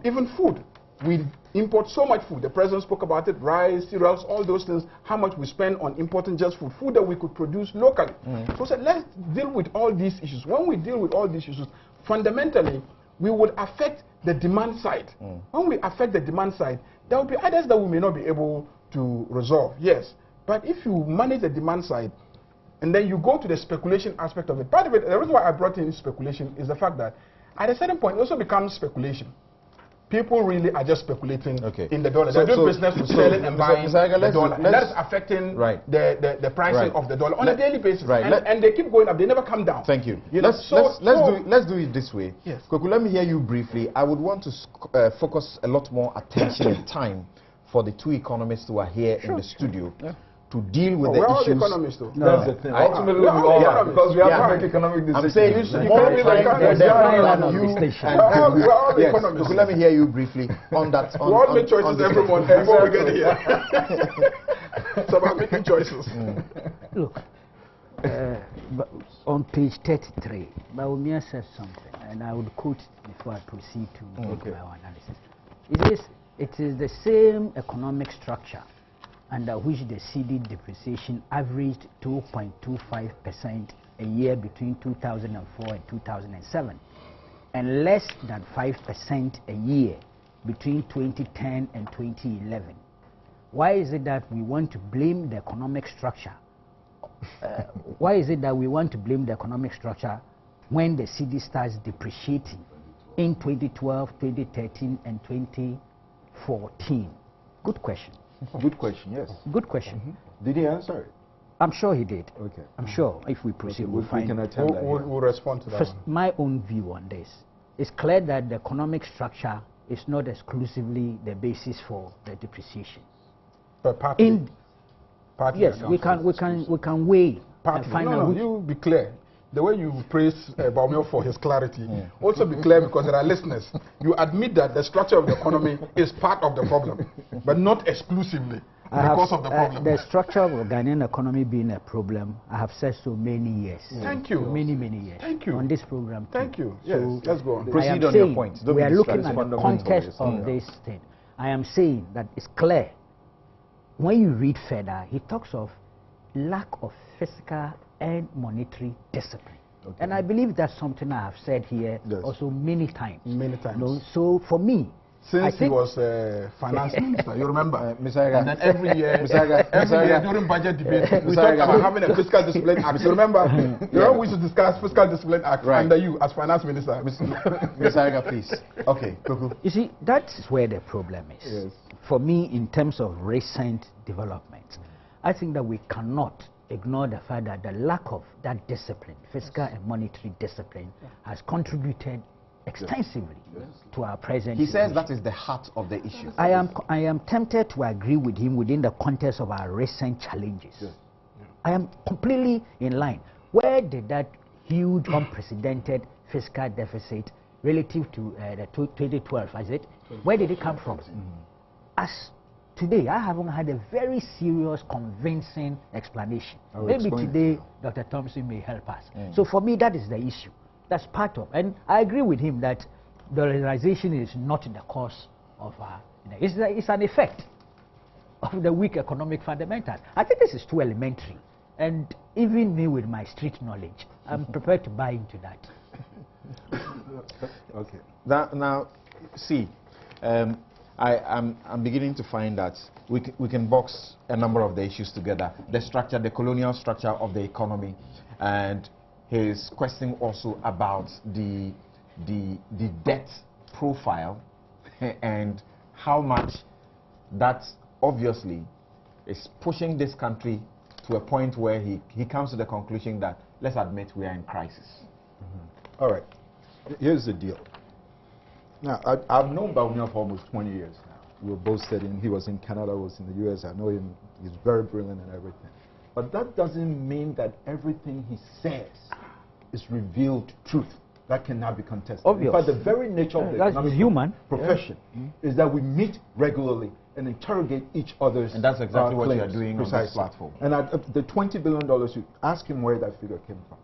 even food. We import so much food. The president spoke about it, rice, cereals, all those things, how much we spend on importing just food that we could produce locally. So I said, let's deal with all these issues. When we deal with all these issues, fundamentally, we would affect the demand side. When we affect the demand side, there will be others that we may not be able to resolve, yes. But if you manage the demand side, and then you go to the speculation aspect of it, part of it, the reason why I brought in speculation is the fact that at a certain point, it also becomes speculation. People really are just speculating in the dollar. They're doing business with selling and buying the dollar. And that is affecting the pricing of the dollar on a daily basis. And they keep going up. They never come down. Thank you. Let's do it this way. Yes. Koku, let me hear you briefly. I would want to focus a lot more attention and time for the two economists who are here in the studio. To deal with the issues. We're all economists, though. That's the thing. Ultimately, we are, because we have to make economic decisions. I'm saying, more economists. Let me hear you briefly on that. We all make choices every morning before we get here. It's about making choices. Look, on page 33, Bawumia says something, and I would quote before I proceed to make my analysis. It is the same economic structure under which the cedi depreciation averaged 2.25% a year between 2004 and 2007, and less than 5% a year between 2010 and 2011. Why is it that we want to blame the economic structure? Why is it that we want to blame the economic structure when the cedi starts depreciating in 2012, 2013, and 2014? Good question. Good question, yes. Good question. Did he answer it? I'm sure he did. Okay. I'm sure if we proceed, Okay, we'll find. we can attend that. We'll respond to that. First, one. my own view on this. It's clear that the economic structure is not exclusively the basis for the depreciation. But partly, Yes, we can weigh and find out. No, you be clear. The way you praise Bawumia for his clarity, also be clear because there are listeners. You admit that the structure of the economy is part of the problem, but not exclusively because of the problem. The structure of the Ghanaian economy being a problem, I have said so many years. Thank you. Many years. Thank you. On this program. Thank you. Yes, So let's go on. Proceed on your point. We are looking at the fundamental, context yes. of this thing. I am saying that it's clear. When you read further, he talks of lack of fiscal and monetary discipline. Okay. And I believe that's something I have said here Yes. also many times. Many times. You know, so for me, Since he was finance minister, you remember? Mr. Aga. And then every year, Mr. Aga. during budget debate, we Mr. talk Aga. about having a fiscal discipline act. You remember? You know, we should discuss fiscal discipline act Right. under you as finance minister. Mr. Aga, please. Okay, Kuku. you see, that's where the problem is. Yes. For me, in terms of recent developments, I think that we cannot ignore the fact that the lack of that discipline, fiscal and monetary discipline, has contributed extensively to our present He says situation. that is the heart of the issue. I am tempted to agree with him within the context of our recent challenges. Yes. I am completely in line. Where did that huge, unprecedented fiscal deficit relative to the 2012, is it? Where did it come from? As today, I haven't had a very serious, convincing explanation. I will Maybe explain. today, Dr. Thompson may help us. So for me, that is the issue. That's part of, and I agree with him that dollarization is not the cause of it's an effect of the weak economic fundamentals. I think this is too elementary, and even me with my street knowledge, I'm prepared to buy into that. Okay. Now, see, I'm beginning to find that we can box a number of the issues together. The structure, the colonial structure of the economy, and his question also about the debt profile and how much that obviously is pushing this country to a point where he comes to the conclusion that, let's admit, we are in crisis. All right. Here's the deal. Now, I've known Bawumia for almost 20 years now. We were both studying. He was in Canada, I was in the US. I know him. He's very brilliant and everything. But that doesn't mean that everything he says is revealed truth. That cannot be contested. Obvious. But the very nature of the That's economic human profession is that we meet regularly and interrogate each other's And that's exactly what you are claims. doing on this Precisely. platform. And the $20 billion, you ask him where that figure came from.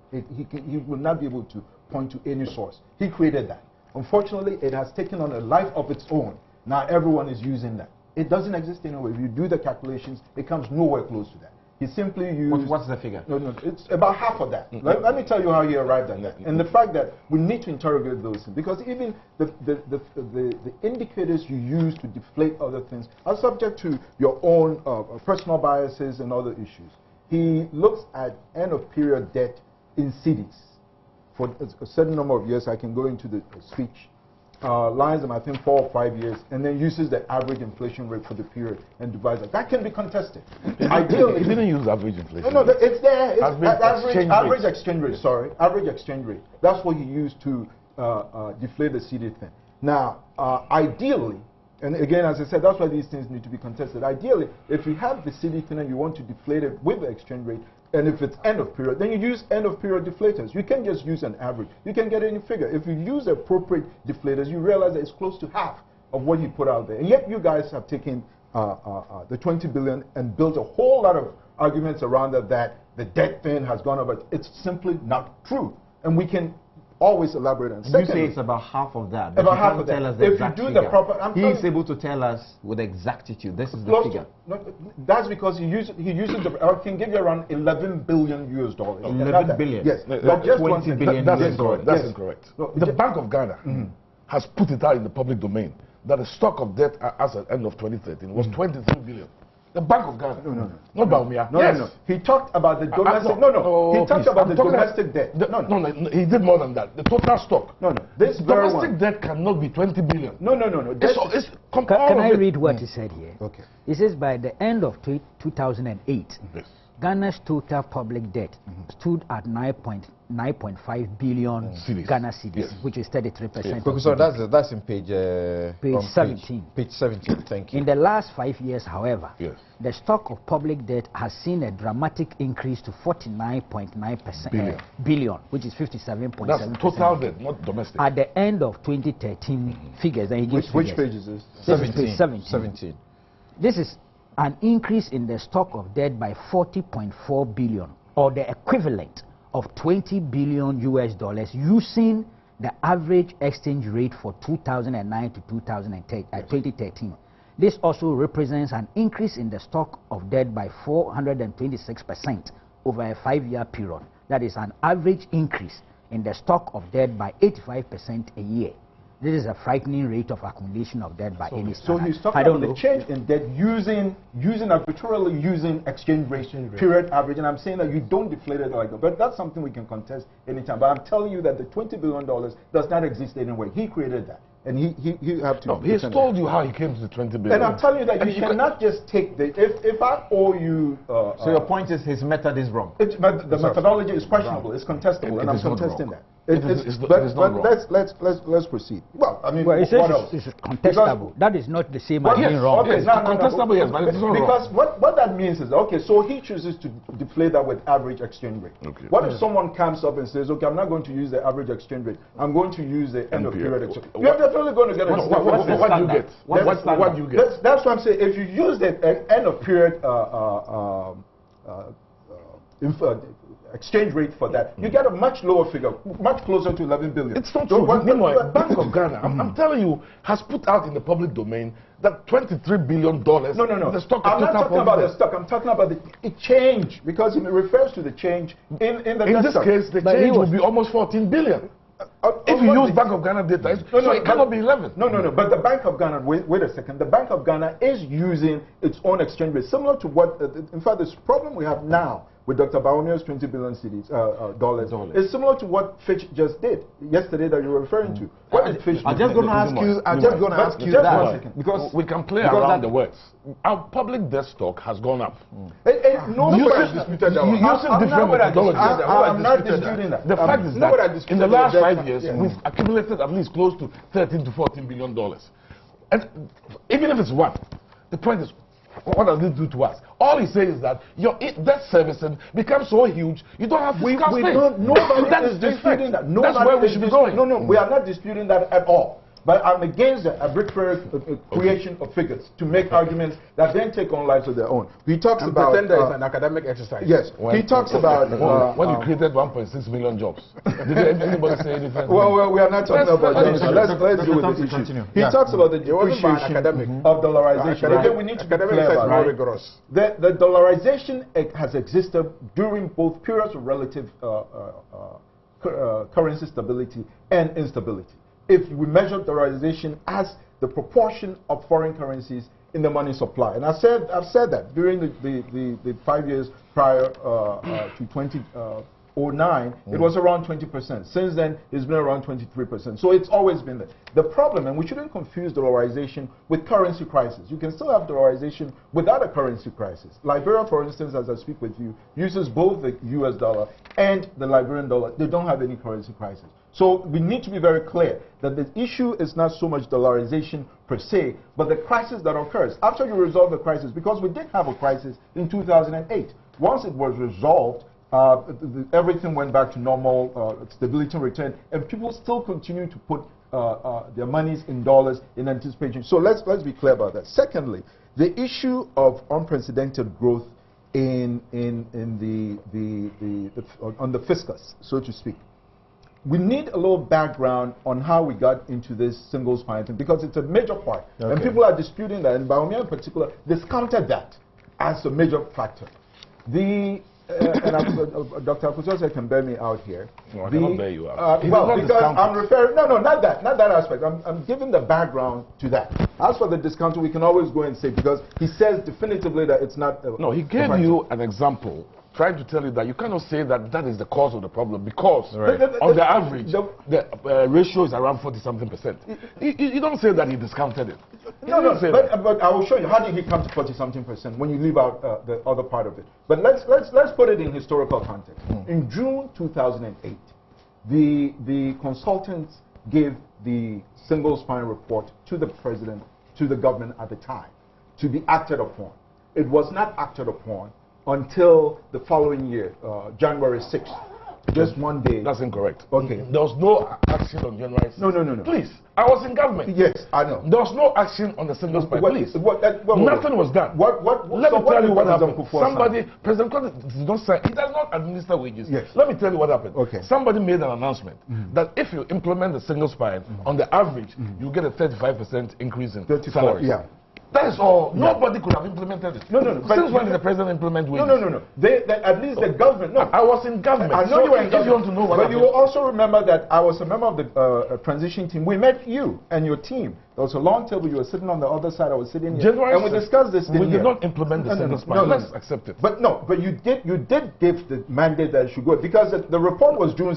He will not be able to point to any source. He created that. Unfortunately, it has taken on a life of its own. Now everyone is using that. It doesn't exist anywhere. If you do the calculations, it comes nowhere close to that. He simply used... What's the figure? No, it's about half of that. Let me tell you how he arrived at that. And the fact that we need to interrogate those things. Because even the indicators you use to deflate other things are subject to your own personal biases and other issues. He looks at end-of-period debt in cities. For a certain number of years, I can go into the speech, lines them, I think, 4 or 5 years, and then uses the average inflation rate for the period and divides it. That can be contested. Ideally, He didn't use average inflation. no, it's there. It's Average exchange rate. Sorry, average exchange rate. That's what he used to deflate the CD thing. Now, ideally, and again, as I said, that's why these things need to be contested. Ideally, if you have the CD thing and you want to deflate it with the exchange rate, and if it's end of period, then you use end of period deflators. You can't just use an average. You can get any figure. If you use appropriate deflators, you realize that it's close to half of what he put out there. And yet you guys have taken the 20 billion and built a whole lot of arguments around that the debt thing has gone up. It's simply not true. And we can always elaborate on. You say it's about half of that. But About you half can't of that. tell us the If you exact do the figure. proper- He is able to tell us with exactitude. This is the Close figure. to, no, that's because he uses I can give you around 11 billion US dollars. 11 billion? Yes. No, But just 20 one thing. billion That's US incorrect. dollars. That's incorrect. No, The Bank of Ghana has put it out in the public domain that the stock of debt as at end of 2013 was 23 billion. The Bank of Ghana. No. Not Bawumia. No, Yes. no. He talked about the domestic. He talked please. about I'm the talking domestic debt. No, he did more than that. The total stock. No. This very Domestic one. debt cannot be 20 billion. No. It's Can I read what he said here? Okay. He says by the end of 2008, Yes. Ghana's total public debt stood at 9.5 billion Ghana cedis, yes, which is 33%. Yes. Professor, that's in page 17. Page 17. Thank you. In the last 5 years, however, yes, the stock of public debt has seen a dramatic increase to 49.9% billion, which is 57.7%. That's total debt, not domestic. At the end of 2013 figures, then he gives Which figures. page is this? This is page 17. This is an increase in the stock of debt by 40.4 billion, or the equivalent of 20 billion US dollars, using the average exchange rate for 2009 to 2013. This also represents an increase in the stock of debt by 426% over a 5-year period. That is an average increase in the stock of debt by 85% a year. This is a frightening rate of accumulation of debt by any So standard. he's talking about the change in debt using arbitrarily using exchange rate period average, and I'm saying that you don't deflate it like that. But that's something we can contest anytime. But I'm telling you that the $20 billion does not exist anywhere. He created that. And he have to. No, he's told you how he came to the 20 billion. And I'm telling you that you cannot just take the if I owe you. So your point is his method is wrong. But the methodology is questionable. It's contestable, and I'm contesting that. Let's proceed. Well, I mean, well, what else? It's contestable. That is not the same as being wrong. Okay, contestable, yes, but it's not because wrong. what that means is, okay, so he chooses to deflate that with average exchange rate. Okay. What if someone comes up and says, okay, I'm not going to use the average exchange rate. I'm going to use the end of period exchange rate. You're definitely going to get a what do you get? What do you get? That's what I'm saying. If you use the end of period exchange rate for that, you get a much lower figure, much closer to 11 billion. It's not true. Meanwhile, Bank of Ghana, I'm telling you, has put out in the public domain that $23 billion. No. The stock I'm not talking about the stock. I'm talking about the change, because it refers to the change in the. In this case, the change will be almost 14 billion. If you use Bank of Ghana data, so it cannot be 11. No. But the Bank of Ghana, wait a second. The Bank of Ghana is using its own exchange rate, similar to what, in fact, this problem we have now with Dr. Bawumia's 20 billion dollars is similar to what Fitch just did yesterday that you were referring to. What did Fitch do? I'm just going to ask you that, because we can play around the words. Our public debt stock has gone up. Nobody has disputed that. Using different methodologies. I'm not disputing that. The fact is that in the last 5 years, we've accumulated at least close to $13 to $14 billion. And even if it's one, the point is, what does this do to us? All he says is that your debt servicing becomes so huge, you don't have fiscal space. Nobody is disputing that. That's where we should be going. No, we are not disputing that at all. But I'm against the arbitrary creation of figures to make arguments that then take on lives of their own. He talks about pretend there is an academic exercise. Yes, he talks about when you created 1.6 million jobs. Did anybody say anything? Well, we are not talking about jobs. Let's deal with the issue. He talks about the depreciation of dollarization. Again, we need to be clear about it. The dollarization has existed during both periods of relative currency stability and instability. If we measure dollarization as the proportion of foreign currencies in the money supply, and I've said that during the 5 years prior to 2009, it was around 20%. Since then, it's been around 23%. So it's always been there. The problem, and we shouldn't confuse dollarization with currency crisis. You can still have dollarization without a currency crisis. Liberia, for instance, as I speak with you, uses both the US dollar and the Liberian dollar. They don't have any currency crisis. So we need to be very clear that the issue is not so much dollarization per se, but the crisis that occurs. After you resolve the crisis, because we did have a crisis in 2008. Once it was resolved, everything went back to normal, stability and return, and people still continue to put their monies in dollars in anticipation. So let's be clear about that. Secondly, the issue of unprecedented growth on the fiscus, so to speak. We need a little background on how we got into this single spine thing, because it's a major part. Okay. And people are disputing that, and Bawumia in particular discounted that as a major factor. Dr. Akusose can bear me out here. No, I cannot bear you out. Well, because I'm referring, not that aspect. I'm giving the background to that. As for the discounting, we can always go and say, because he says definitively that it's not. No, he gave you an example trying to tell you that you cannot say that that is the cause of the problem, because on the average, the ratio is around 40-something%. You don't say that he discounted it. But I will show you. How did he come to 40-something% when you leave out the other part of it? But let's put it in historical context. In June 2008, the consultants gave the single spine report to the president, to the government at the time, to be acted upon. It was not acted upon until the following year, January 6th. Just one day. That's incorrect. Okay. There was no action on January 6th. No. Please, I was in government. Yes, I know. There was no action on the single spine. Please. Nothing was done. Let me tell you what happened. President Conte did not sign. He does not administer wages. Yes. Let me tell you what happened. Okay. Somebody made an announcement that if you implement the single spine, on the average, you get a 35% increase in salaries. Yeah. That is all. Yeah. Nobody could have implemented it. No. Since when did the president implement wages? No. At least the government. No. I was in government. I know you were in government. If you want to know what But you will also remember that I was a member of the transition team. We met you and your team. There was a long table. You were sitting on the other side. I was sitting here. And we discussed this. We did not implement the single spine. Let's accept it. But you did give the mandate that it should go, because the report was June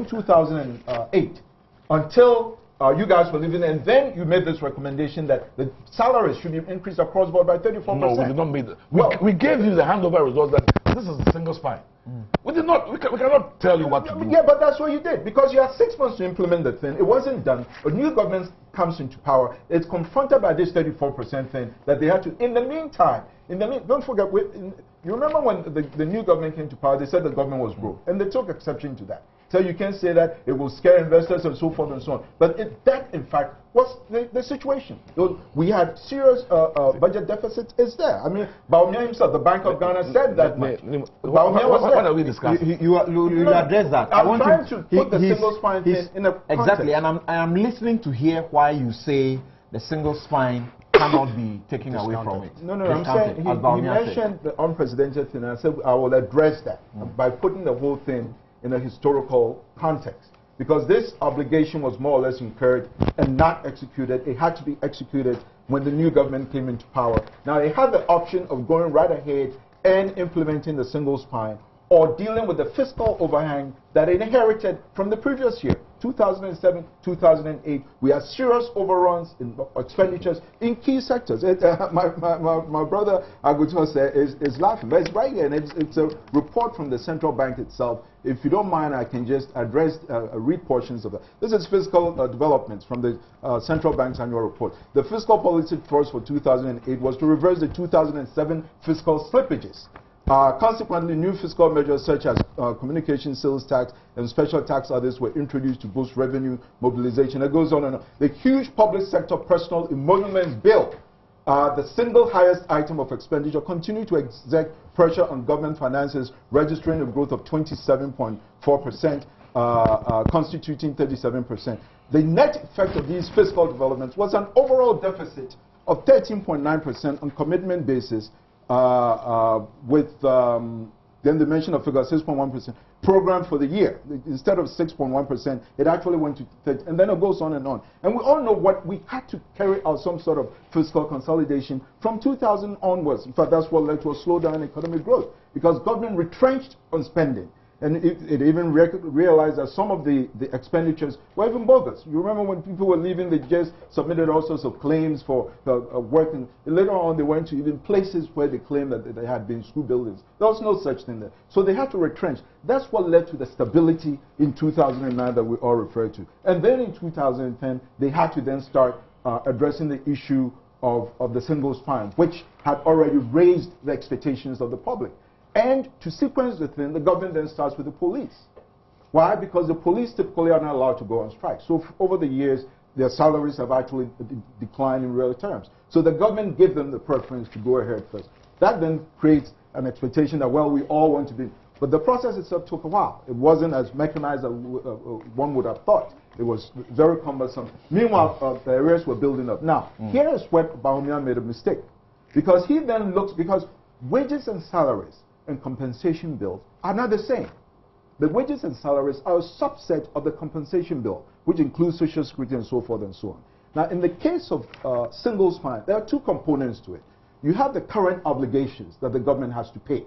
2008 until you guys were leaving, and then you made this recommendation that the salaries should be increased across board by 34%. No, we did not make that. We gave you the handover results that this is the single spine. We did not. We cannot tell you what to do. Yeah, but that's what you did, because you had 6 months to implement the thing. It wasn't done. A new government comes into power. It's confronted by this 34% thing that they had to. In the meantime, don't forget. You remember when the new government came to power? They said the government was broke, and they took exception to that. So you can't say that it will scare investors and so forth and so on. But that, in fact, was the situation. We had serious budget deficits. It's there. I mean, Bawumia himself, the Bank of Ghana, said that much. Bawumia was there. What are we discussing? You address that. I'm trying to put the single spine thing in a context. Exactly, and I'm listening to hear why you say the single spine cannot be taken away from it. No, I'm saying he mentioned the unprecedented thing, and I said I will address that by putting the whole thing in a historical context, because this obligation was more or less incurred and not executed. It had to be executed when the new government came into power. Now, they had the option of going right ahead and implementing the single spine, or dealing with the fiscal overhang that it inherited from the previous year, 2007, 2008. We had serious overruns in expenditures in key sectors. My brother Aguto is laughing, but it's right here, and it's a report from the central bank itself. If you don't mind, I can just read portions of that. This is fiscal developments from the central bank's annual report. The fiscal policy force for 2008 was to reverse the 2007 fiscal slippages. Consequently, new fiscal measures such as communication sales tax and special tax others were introduced to boost revenue mobilization. It goes on and on. The huge public sector personal emoluments bill, the single highest item of expenditure, continued to exert pressure on government finances, registering a growth of 27.4%, constituting 37%. The net effect of these fiscal developments was an overall deficit of 13.9% on commitment basis, then the mention of figure 6.1% program for the year. Instead of 6.1%, it actually went to 30, and then it goes on. And we all know what we had to carry out, some sort of fiscal consolidation from 2000 onwards. In fact, that's what led to a slowdown in economic growth, because government retrenched on spending. And it even realized that some of the expenditures were even bogus. You remember when people were leaving, they just submitted all sorts of claims for work. And later on, they went to even places where they claimed that they had been school buildings. There was no such thing there. So they had to retrench. That's what led to the stability in 2009 that we all refer to. And then in 2010, they had to then start addressing the issue of the single spine, which had already raised the expectations of the public. And to sequence the thing, the government then starts with the police. Why? Because the police typically are not allowed to go on strike. So over the years, their salaries have actually declined in real terms. So the government gave them the preference to go ahead first. That then creates an expectation that, well, we all want to be. But the process itself took a while. It wasn't as mechanized as one would have thought. It was very cumbersome. Meanwhile, the areas were building up. Now, here is where Bawumia made a mistake. Because he then looks, because wages and salaries and compensation bills are not the same. The wages and salaries are a subset of the compensation bill, which includes Social Security and so forth and so on. Now, in the case of single spine, there are two components to it. You have the current obligations that the government has to pay.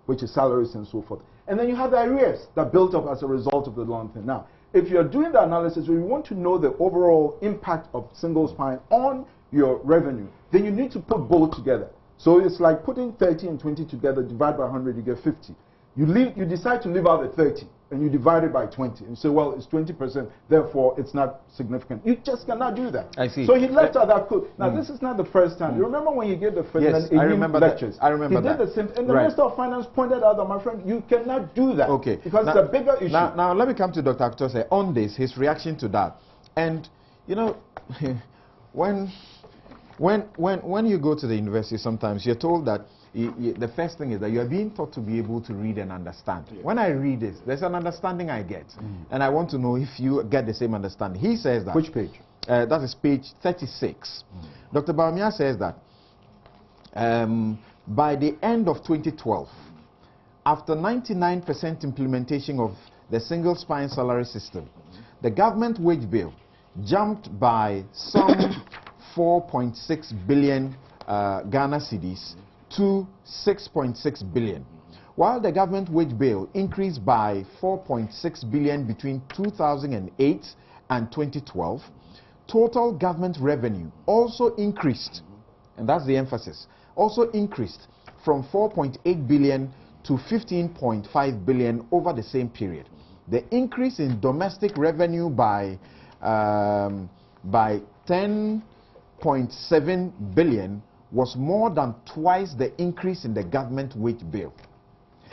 which is salaries and so forth. And then you have the arrears that built up as a result of the loan thing. Now, if you're doing the analysis, we want to know the overall impact of single spine on your revenue, then you need to put both together. So it's like putting 30 and 20 together, divide by 100, you get 50. You decide to leave out the 30, and you divide it by 20. And you say, well, it's 20%, therefore it's not significant. You just cannot do that. I see. So he left out that code. Now, this is not the first time. You remember when you gave the first I remember lectures? I remember he did the same, and the Minister of Finance pointed out that, my friend, you cannot do that. Okay. Because it's a bigger issue. Now, let me come to Dr. Akutose on this, his reaction to that. And, you know, when you go to the university, sometimes you're told that the first thing is that you are being taught to be able to read and understand. Yeah. When I read this, there's an understanding I get, and I want to know if you get the same understanding. He says that. Which page? That is page 36. Dr. Bawumia says that by the end of 2012, after 99% implementation of the single spine salary system, the government wage bill jumped by some 4.6 billion Ghana cedis to 6.6 billion, while the government wage bill increased by 4.6 billion between 2008 and 2012. Total government revenue also increased, and that's the emphasis, also increased from 4.8 billion to 15.5 billion over the same period. The increase in domestic revenue by 10.7 billion was more than twice the increase in the government wage bill.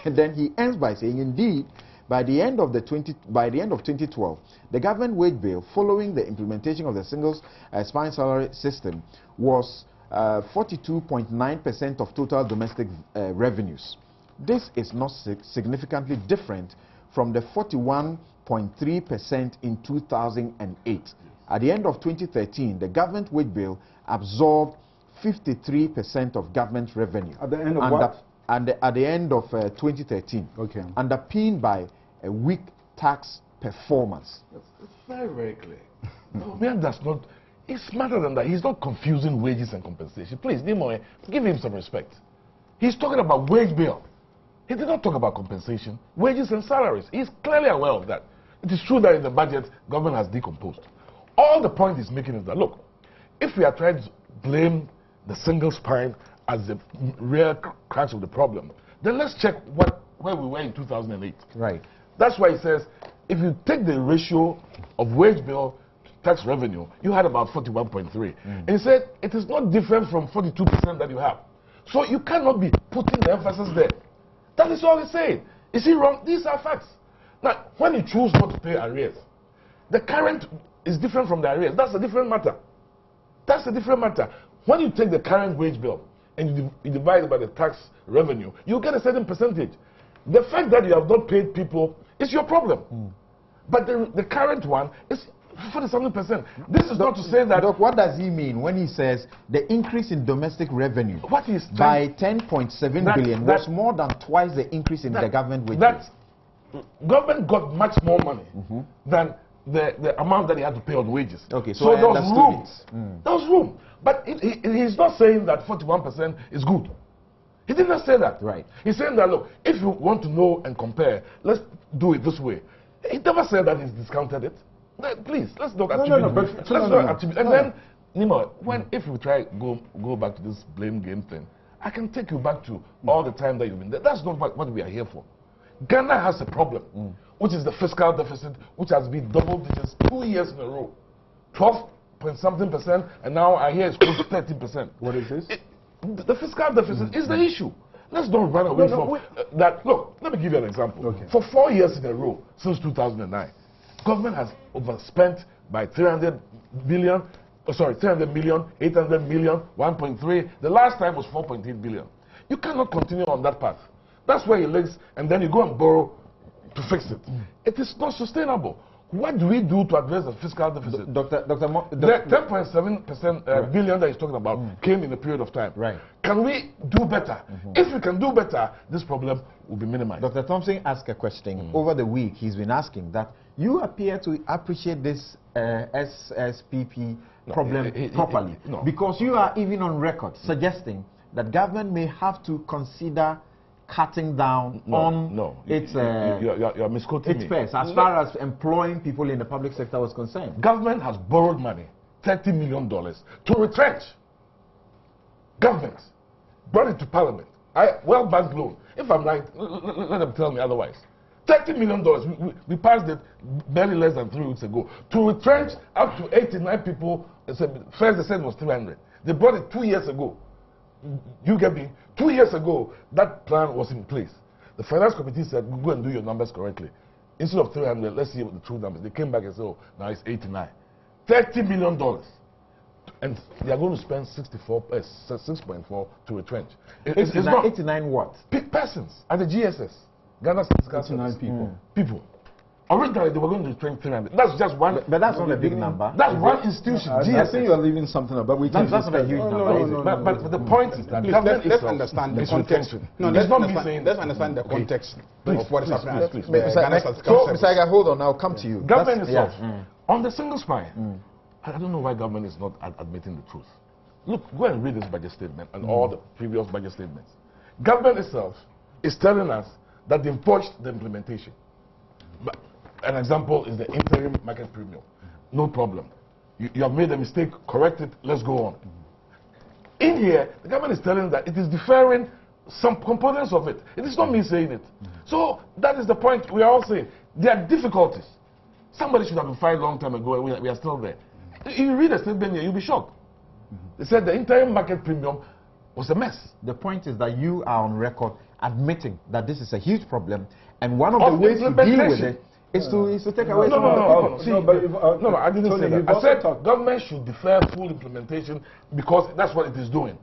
And then he ends by saying, indeed, by the end of 2012, the government wage bill, following the implementation of the single spine salary system, was 42.9% of total domestic revenues. This is not significantly different from the 41.3% in 2008. At the end of 2013, the government wage bill absorbed 53% of government revenue. At the end of what? At the end of 2013, okay, underpinned by a weak tax performance. It's very, very clear. Bawumia does not, he's smarter than that. He's not confusing wages and compensation. Please, Nimoy, give him some respect. He's talking about wage bill. He did not talk about compensation, wages and salaries. He's clearly aware of that. It is true that in the budget, government has decomposed. All the point he's making is that, look, if we are trying to blame the single spine as the real crux of the problem, then let's check where we were in 2008. Right. That's why he says, if you take the ratio of wage bill to tax revenue, you had about 41.3. And he said, it is not different from 42% that you have. So you cannot be putting the emphasis there. That is all he's saying. Is he wrong? These are facts. Now, when you choose not to pay arrears, the current is different from the arrears. That's a different matter. That's a different matter. When you take the current wage bill and you divide it by the tax revenue, you get a certain percentage. The fact that you have not paid people is your problem. But the current one is 47%. This is not to say that... Doc, what does he mean when he says the increase in domestic revenue by 10.7 billion was more than twice the increase in the government wage bill? Government got much more money than the amount that he had to pay on wages. Okay, so there was room. There was room. But he's not saying that 41% is good. He did not say that. Right. He's saying that, look, if you want to know and compare, let's do it this way. He never said that he's discounted it. Please, let's not attribute it. Let's not attribute. And then, Nima, if you try go back to this blame game thing, I can take you back to all the time that you've been there. That's not what we are here for. Ghana has a problem, which is the fiscal deficit, which has been double digits 2 years in a row. 12.something%, and now I hear it's close to 13%. What is this? The fiscal deficit is the issue. Let's not run away from that. Look, let me give you an example. Okay. For 4 years in a row, since 2009, government has overspent by 300 million, 800 million, 1.3. The last time was 4.8 billion. You cannot continue on that path. That's where he lives, and then you go and borrow to fix it. It is not sustainable. What do we do to address the fiscal deficit? The 10.7% billion that he's talking about came in a period of time. Right. Can we do better? If we can do better, this problem will be minimized. Dr. Thompson asked a question over the week. He's been asking that you appear to appreciate this SSPP problem properly. No. Because you are even on record suggesting that government may have to consider cutting down on you're misquoting me. Fares, as far as employing people in the public sector was concerned. Government has borrowed money, $30 million, to retrench. Government brought it to Parliament. World Bank loan. If I'm right, let them tell me otherwise. $30 million. We passed it barely less than 3 weeks ago to retrench up to 89 people. First they said it was 300. They brought it 2 years ago. You get me? 2 years ago, that plan was in place. The Finance Committee said, go and do your numbers correctly. Instead of 300, let's see what the true numbers. They came back and said, oh, now it's 89. $30 million. And they are going to spend 6.4 to retrench. It's not 89 what? Persons at the GSS. Ghana's Fiscal 89 people. People. Originally, they were going to retrench 300. That's just one. But that's not a big number. That's one institution. I think you're leaving something up, but we can. That's not a huge number. But the point is that let's understand the context. No, let's understand the context of what is happening. So, Mr. Aga, hold on. I'll come to you. Government itself, on the single spine, I don't know why government is not admitting the truth. Look, go and read this budget statement and all the previous budget statements. Government itself is telling us that they've botched the implementation. But an example is the interim market premium. No problem. You have made a mistake, correct it, let's go on. In here, the government is telling that it is deferring some components of it. It is not me saying it. So that is the point we are all saying. There are difficulties. Somebody should have been fired a long time ago and we are still there. If you read the statement here, you'll be shocked. They said the interim market premium was a mess. The point is that you are on record admitting that this is a huge problem, and one of the ways to deal with it is to take away some of the problems. No, I didn't say that. I said government should defer full implementation because that's what it is doing.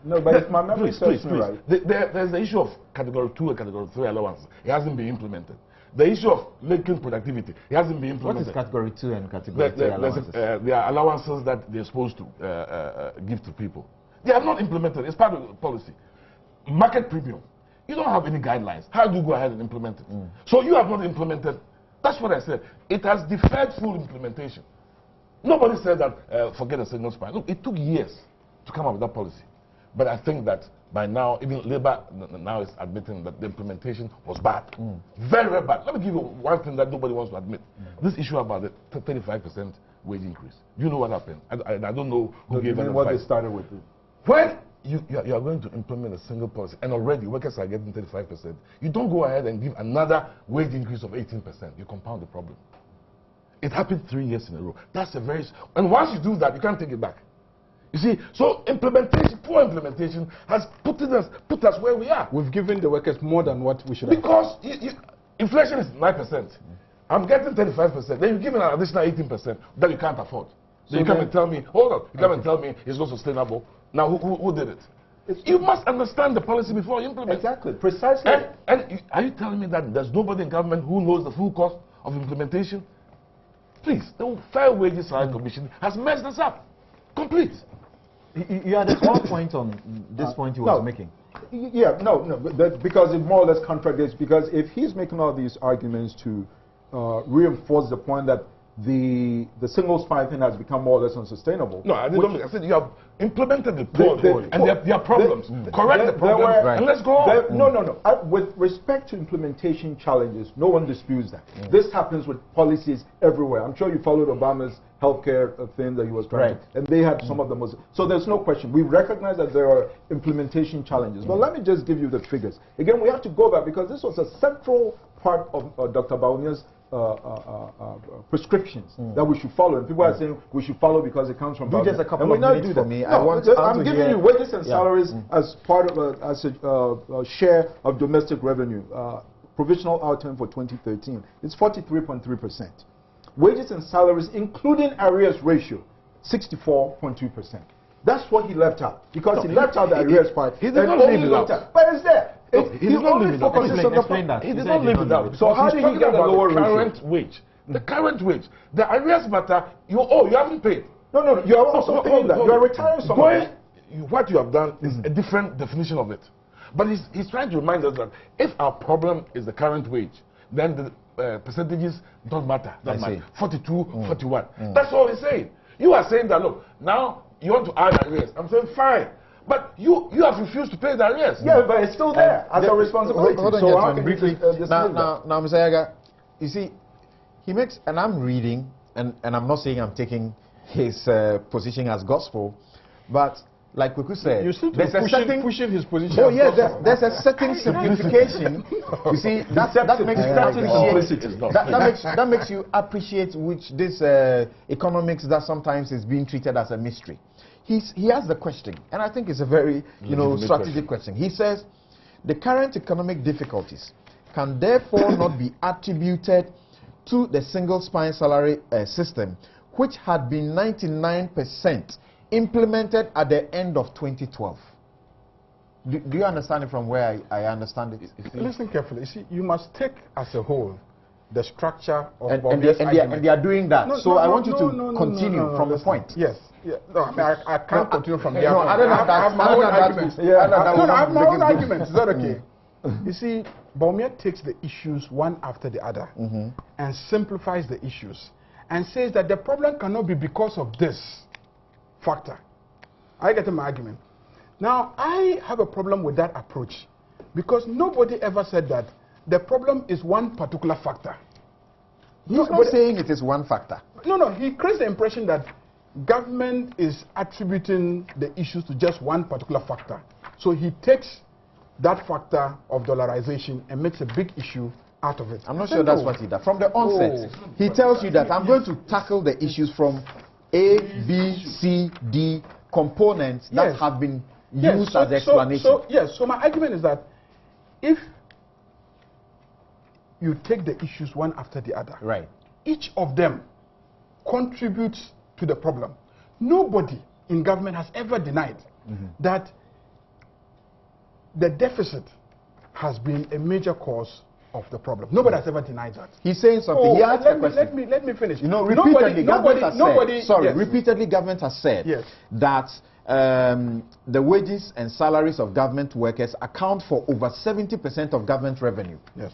No, but if my memory serves me right. There's the issue of Category 2 and Category 3 allowances. It hasn't been implemented. The issue of making productivity, it hasn't been implemented. What is Category 2 and Category 3 allowances? There are allowances that they're supposed to give to people. They have not implemented. It's part of the policy. Market premium. You don't have any guidelines. How do you go ahead and implement it? So you have not implemented. That's what I said. It has deferred full implementation. Nobody said that forget a single spine. Look, it took years to come up with that policy. But I think that by now, even Labour now is admitting that the implementation was bad. Very, very bad. Let me give you one thing that nobody wants to admit. This issue about the 35% wage increase. You know what happened? I don't know who gave it. What they started with it. When you are going to implement a single policy, and already workers are getting 35%, you don't go ahead and give another wage increase of 18%. You compound the problem. It happened 3 years in a row. That's a very... And once you do that, you can't take it back. You see, so implementation, poor implementation, has put us where we are. We've given the workers more than what we should have. Because inflation is 9%. I'm getting 35%. Then you give an additional 18% that you can't afford. So you come and tell me, hold on, you come and tell me it's not sustainable. Now, who did it? You must understand the policy before you implement. Exactly, precisely. And are you telling me that there's nobody in government who knows the full cost of implementation? Please, the Fair Wages Salary Commission has messed us up. Complete. You had a small point on this point you were making. Yeah, but because it more or less contradicts, because if he's making all these arguments to reinforce the point that the single spine thing has become more or less unsustainable. No, I said you have implemented the poorly, and there are problems. Correct the problems, and let's go on. No. With respect to implementation challenges, no one disputes that. This happens with policies everywhere. I'm sure you followed Obama's healthcare thing that he was trying, and they had some of the most. So there's no question. We recognize that there are implementation challenges. But let me just give you the figures. Again, we have to go back because this was a central part of Dr. Bawumia's prescriptions that we should follow, and people are saying we should follow because it comes from Bawumia. Just a couple of minutes for me. I'm giving you wages and salaries as part of a share of domestic revenue. Provisional outturn for 2013. It's 43.3%. Wages and salaries, including arrears ratio, 64.2%. That's what he left out because he left out the arrears part. He did not leave it out. But it's there. He did not leave it out. He did not leave it out. So how did he get the lower current wage? The current wage. The arrears matter. You haven't paid. No. You are also paying that. You are retiring someone. What you have done is a different definition of it. But he's trying to remind us that if our problem is the current wage, then the percentages don't matter. 42, 41. That's all he's saying. You are saying that, look, now you want to add arrears. I'm saying, fine. But you have refused to pay the arrears. Yeah, but it's still there as a responsibility. Hold on, so how gentlemen, can briefly. you just Now, Mr. Yaga, you see, he makes, and I'm reading, and I'm not saying I'm taking his position as gospel, but like Kuku said, You seem to there's be a certain pushing his position. Oh yeah, there's a certain simplification. You see, that makes you appreciate which this economics that sometimes is being treated as a mystery. He has the question, and I think it's a very strategic question. He says the current economic difficulties can therefore not be attributed to the single spine salary system, which had been 99% implemented at the end of 2012. Do you understand it from where I understand it? Listen carefully. You see, you must take as a whole the structure of and they are doing that. I want you to continue from the point. Yes. Yeah. No, I mean, I can't continue from there. I have my own arguments. I have my own arguments. Is that okay? You see, Bawumia takes the issues one after the other and simplifies the issues and says that the problem cannot be because of this factor. I get my argument. Now, I have a problem with that approach because nobody ever said that the problem is one particular factor. He's not saying it is one factor. No, he creates the impression that government is attributing the issues to just one particular factor. So he takes that factor of dollarization and makes a big issue out of it. I'm not sure that's what he does. From the onset, he tells you that I'm going to tackle the issues from A, B, C, D components that have been used as explanation. So my argument is that if you take the issues one after the other, right, each of them contributes to the problem. Nobody in government has ever denied that the deficit has been a major cause of the problem. Nobody has ever denied that. He's saying something. He asked a question. Let me finish. You know, repeatedly, repeatedly government has said that the wages and salaries of government workers account for over 70% of government revenue. Yes.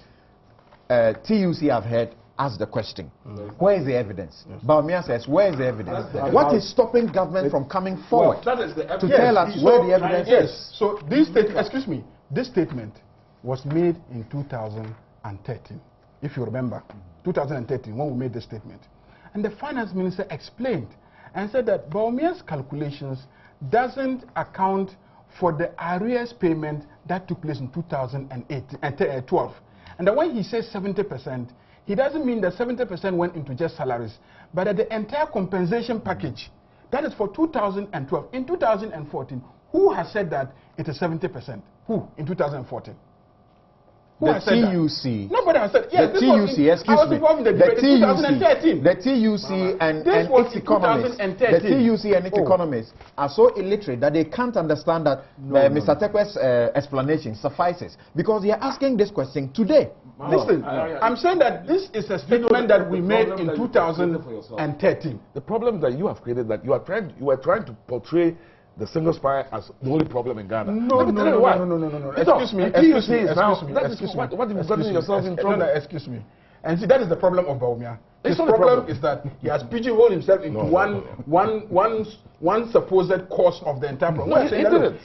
TUC, I've heard, ask the question. Where is the evidence? Bawumia says, where is the evidence? What is stopping government from coming forward to tell us where the evidence is? So this statement was made in 2013, if you remember, 2013, when we made this statement. And the finance minister explained and said that Bawumia's calculations doesn't account for the arrears payment that took place in 2012. And then when he says 70%, he doesn't mean that 70% went into just salaries, but that the entire compensation package, that is for 2012. In 2014, who has said that it is 70%? Who in 2014? Who the has said TUC. That? Nobody has said. Yes, the TUC, excuse me. The TUC and its economists. The TUC and its economists are so illiterate that they can't understand that Mr. Tekwe's explanation suffices because they are asking this question today. Listen, I'm saying that this is a statement that we made in 2013. The problem that you have created, that you are trying to portray the single spine as the only problem in Ghana. No. Excuse me. What you've gotten yourself in trouble. No, excuse me. And see, that is the problem of Bawumia. His problem is that he has pigeonholed himself into one supposed cause of the entire problem.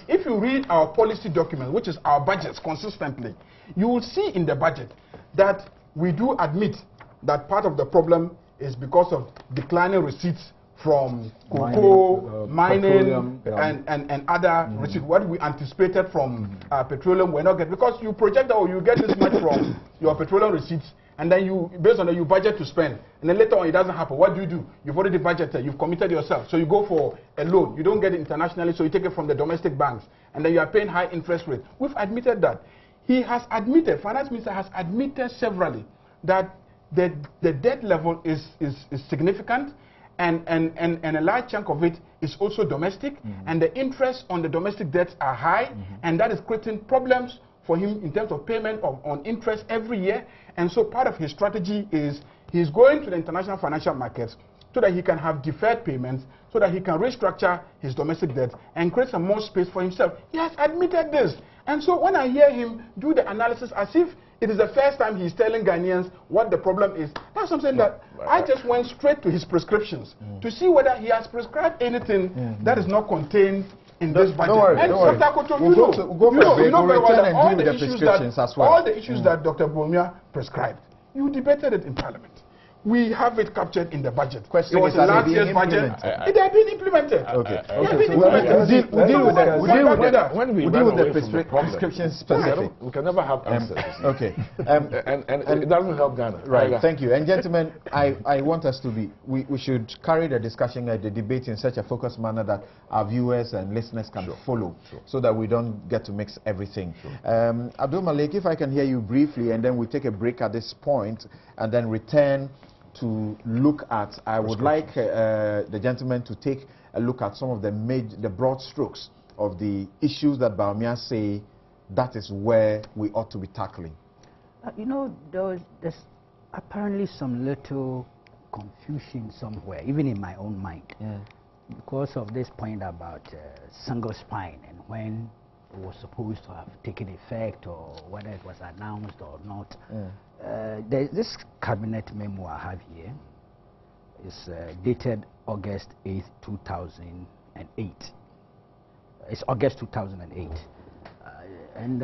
If you read our policy document, which is our budgets consistently, you will see in the budget that we do admit that part of the problem is because of declining receipts from cocoa, mining, and other receipts. What we anticipated from petroleum, we're not getting, because you project that you get this much from your petroleum receipts, and then you, based on that, you budget to spend, and then later on it doesn't happen. What do? You've already budgeted, you've committed yourself, so you go for a loan. You don't get it internationally, so you take it from the domestic banks, and then you are paying high interest rates. We've admitted that. He has admitted, finance minister has admitted severally that the debt level is significant, and a large chunk of it is also domestic, and the interest on the domestic debts are high, and that is creating problems for him in terms of payment on interest every year. And so part of his strategy is he's going to the international financial markets so that he can have deferred payments, so that he can restructure his domestic debt and create some more space for himself. He has admitted this. And so when I hear him do the analysis as if it is the first time he's telling Ghanaians what the problem is, that's something that I just went straight to his prescriptions to see whether he has prescribed anything that is not contained in this budget. Don't worry, and don't worry. Dr. Koto, We'll go for a break. We'll very well return that and all deal with the the issues prescriptions that as well. all the issues that Dr. Bawumia prescribed, you debated it in Parliament. We have it captured in the budget. Question it was is, in are they last being year's budget. implemented? It had been implemented. Okay. It had been We'll implemented. deal with that. When we We'll deal run with the away from the problem, prescription specific. we can never have answers. Okay. And it doesn't help Ghana. Right, thank you. And gentlemen, I want us to be, we should carry the discussion, the debate in such a focused manner that our viewers and listeners can follow, so that we don't get to mix everything. Abdul Malik, if I can hear you briefly, and then we take a break at this point, and then return to look at, I would like the gentleman to take a look at some of the broad strokes of the issues that Bawumia say that is where we ought to be tackling. You know, there's apparently some little confusion somewhere, even in my own mind, because of this point about single spine and when it was supposed to have taken effect or whether it was announced or not. This cabinet memo I have here is dated August 8th, 2008. It's August 2008. And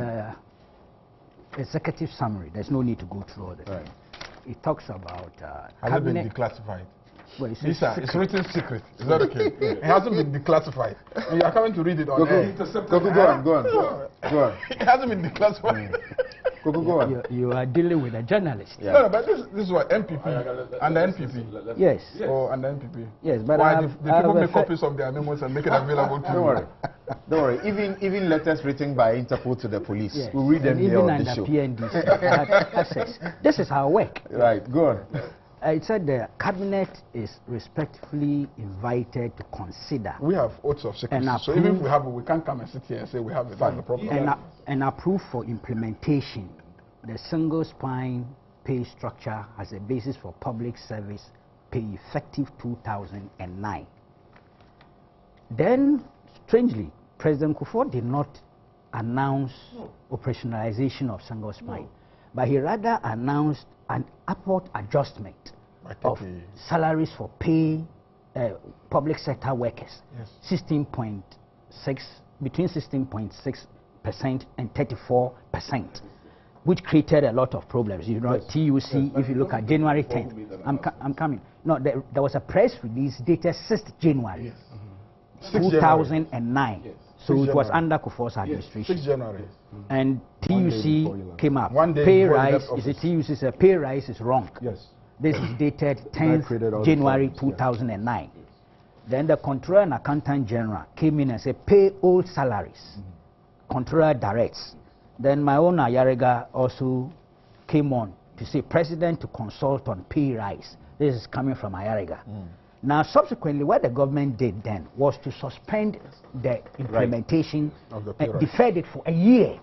executive summary, there's no need to go through all the thing. It talks about Has it been declassified? Well, it's It's written secret. Is that okay? It hasn't been declassified. And you are coming to read it on air. Go on. It hasn't been declassified. Go on. You are dealing with a journalist. No, but this is what MPP and the NPP. Yes. Oh, and the NPP. Yes, but why the people make copies of their memos and make it available to you? Don't worry. Even letters written by Interpol to the police, Yes. we read them and here even on the under show. PNDC, I have access. This is our work. Right, go on. It said the cabinet is respectfully invited to consider We have oaths of secrecy, so even if we have it, we can't come and sit here and say we have it. That's the problem. and approve for implementation the single spine pay structure as a basis for public service pay effective 2009. Then, strangely, President Kufuor did not announce operationalization of single spine, but he rather announced an upward adjustment of salaries for pay public sector workers, 16.6, between 16.6% and 34%, which created a lot of problems. You know, TUC, if you look at January 10th, I'm coming. No, there was a press release dated 6th January, 2009. So it was under Kufuor's administration. 6 January. And TUC came up. One day Pay before he rise, left is a office. TUC said pay rise is wrong. Yes. This is dated 10th January 2009. Then the Controller and Accountant General came in and said pay old salaries. Controller directs. Then my own Ayariga also came on to say President to consult on pay rise. This is coming from Ayariga. Now, subsequently, what the government did then was to suspend the implementation, Of the pay rise. deferred it for a year.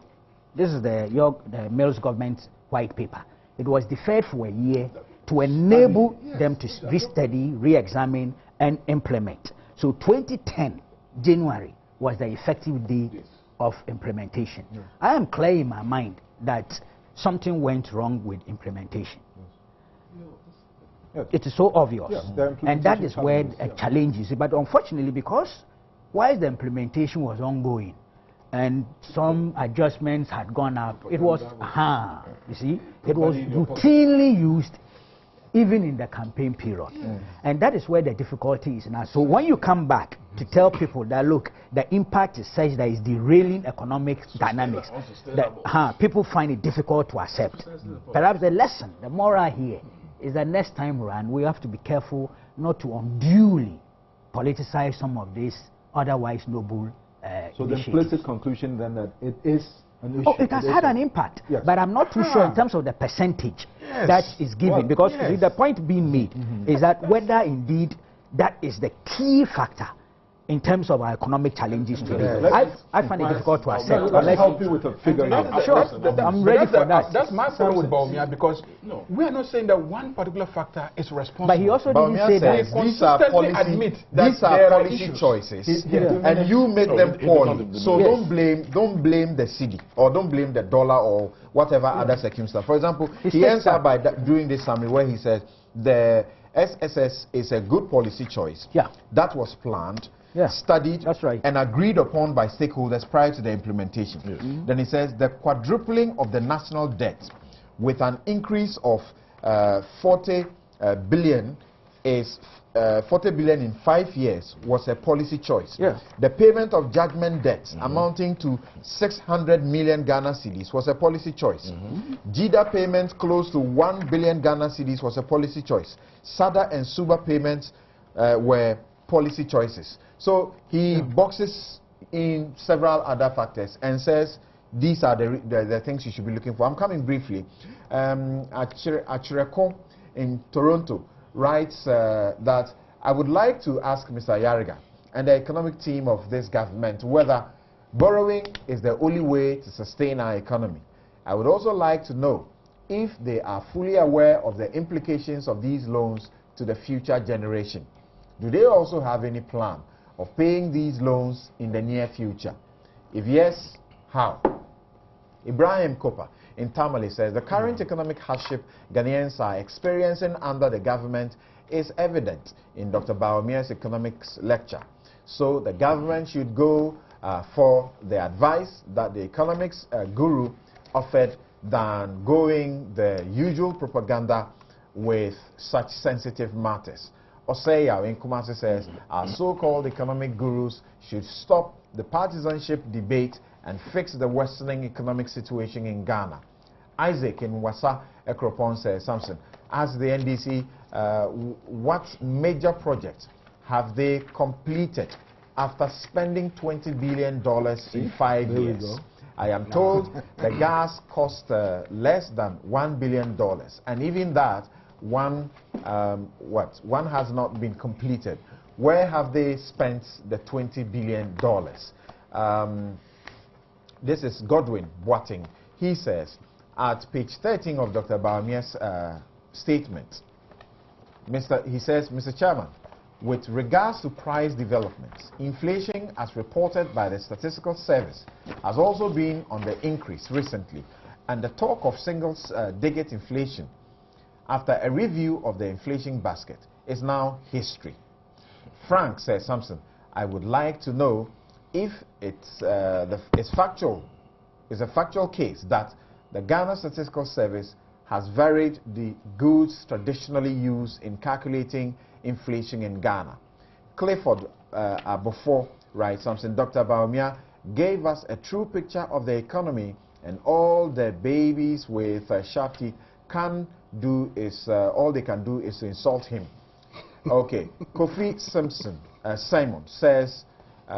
This is the Mills government white paper. It was deferred for a year to enable them to re-study, re-examine, and implement. So 2010, January, was the effective date of implementation. I am clear in my mind that something went wrong with implementation. It is so obvious. And that is where a challenge is. But unfortunately, because while the implementation was ongoing and some adjustments had gone up, it was, you see, it was routinely used even in the campaign period. And that is where the difficulty is now. So when you come back to tell people that, look, the impact is such that it's derailing economic dynamics, that people find it difficult to accept. Perhaps the lesson, the moral here, is that next time around we have to be careful not to unduly politicize some of these otherwise noble So the implicit conclusion then that it is an issue. Oh, it has had an impact, but I'm not too sure in terms of the percentage that is given, because the point being made is that whether indeed that is the key factor in terms of our economic challenges today. I find it difficult to accept. Let's help you with a figure. Sure, I'm ready for that. That's my point with Bawumia, because we are not saying that one particular factor is responsible. But he also didn't say that. These are policy choices, and you make them poorly. So don't blame the cedi, or don't blame the dollar, or whatever other circumstance. For example, he ends up by doing this summary where he says the SSS is a good policy choice. That was planned. studied, that's right, and agreed upon by stakeholders prior to the implementation. Yes. Then he says the quadrupling of the national debt with an increase of 40 billion is 40 billion in 5 years was a policy choice. Yes. The payment of judgment debts amounting to 600 million Ghana cedis was a policy choice. JIDA payments close to 1 billion Ghana cedis was a policy choice. SADA and SUBA payments were policy choices. So he boxes in several other factors and says these are the things you should be looking for. I'm coming briefly. Achireko in Toronto writes that I would like to ask Mr. Yariga and the economic team of this government whether borrowing is the only way to sustain our economy. I would also like to know if they are fully aware of the implications of these loans to the future generation. Do they also have any plan of paying these loans in the near future? If yes, how? Ibrahim Kopa in Tamale says the current economic hardship Ghanaians are experiencing under the government is evident in Dr. Bawumia's economics lecture. So the government should go for the advice that the economics guru offered than going the usual propaganda with such sensitive matters. Oseya in Kumasi says our so-called economic gurus should stop the partisanship debate and fix the worsening economic situation in Ghana. Isaac in Wasa Ekropon says, Samson, ask the NDC what major projects have they completed after spending $20 billion in 5 years? I am told the gas cost less than $1 billion, and even that one has not been completed. Where have they spent the $20 billion? This is Godwin Boating. He says, at page 13 of Dr. Bawumia's statement, he says, Mr. Chairman, with regards to price developments, inflation as reported by the Statistical Service has also been on the increase recently, and the talk of single-digit inflation after a review of the inflation basket is now history. Frank says, Samson, I would like to know if it's a factual case that the Ghana Statistical Service has varied the goods traditionally used in calculating inflation in Ghana. Clifford before writes something. Dr. Bawumia gave us a true picture of the economy, and all the babies with sharp teeth can do is all they can do is to insult him. Okay, Kofi Simon says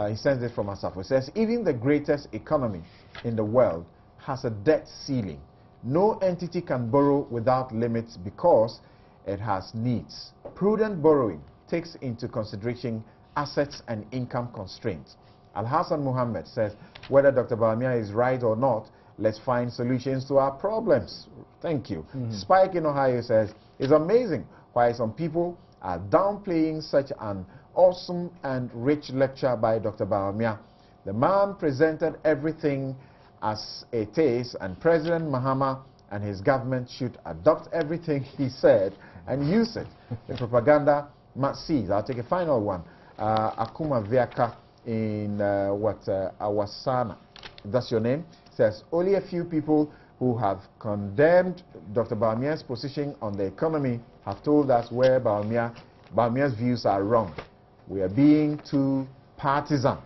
he sends it from Asafo. He says even the greatest economy in the world has a debt ceiling. No entity can borrow without limits because it has needs. Prudent borrowing takes into consideration assets and income constraints. Al-Hassan Muhammad says, whether Dr. Bawumia is right or not, let's find solutions to our problems. Thank you. Spike in Ohio says, it's amazing why some people are downplaying such an awesome and rich lecture by Dr. Bawumia. The man presented everything as it is, and President Mahama and his government should adopt everything he said and use it. The propaganda must cease. I'll take a final one. Akuma Viaka in Awasana, that's your name, says only a few people who have condemned Dr. Bawumia's position on the economy have told us where Bawumia's views are wrong. We are being too partisan.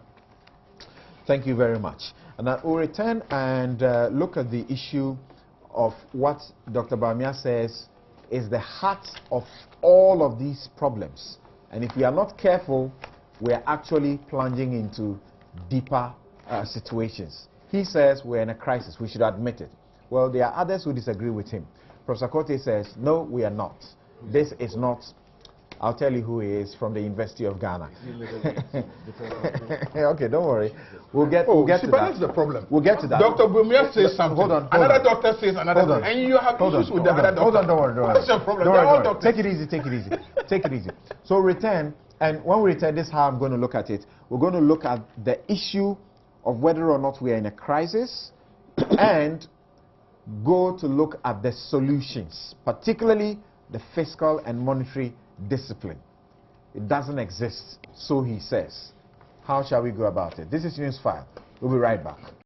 Thank you very much. And I will return and look at the issue of what Dr. Bawumia says is the heart of all of these problems. And if we are not careful, we are actually plunging into deeper situations. He says we're in a crisis. We should admit it. Well, there are others who disagree with him. Professor Kote says, no, we are not. This is not. I'll tell you who he is, from the University of Ghana. Okay, don't worry. We'll get to that. That's the problem. We'll get to that. Dr. Bawumia says something. Hold on. Another doctor says another thing. And you have issues with the other doctor. Hold on, don't worry. What's your problem? Don't worry. Take it easy. Take it easy. So return, and when we return, this is how I'm going to look at it. We're going to look at the issue of whether or not we are in a crisis and go to look at the solutions, particularly the fiscal and monetary discipline. It doesn't exist, so he says. How shall we go about it? This is Newsfile. We'll be right back.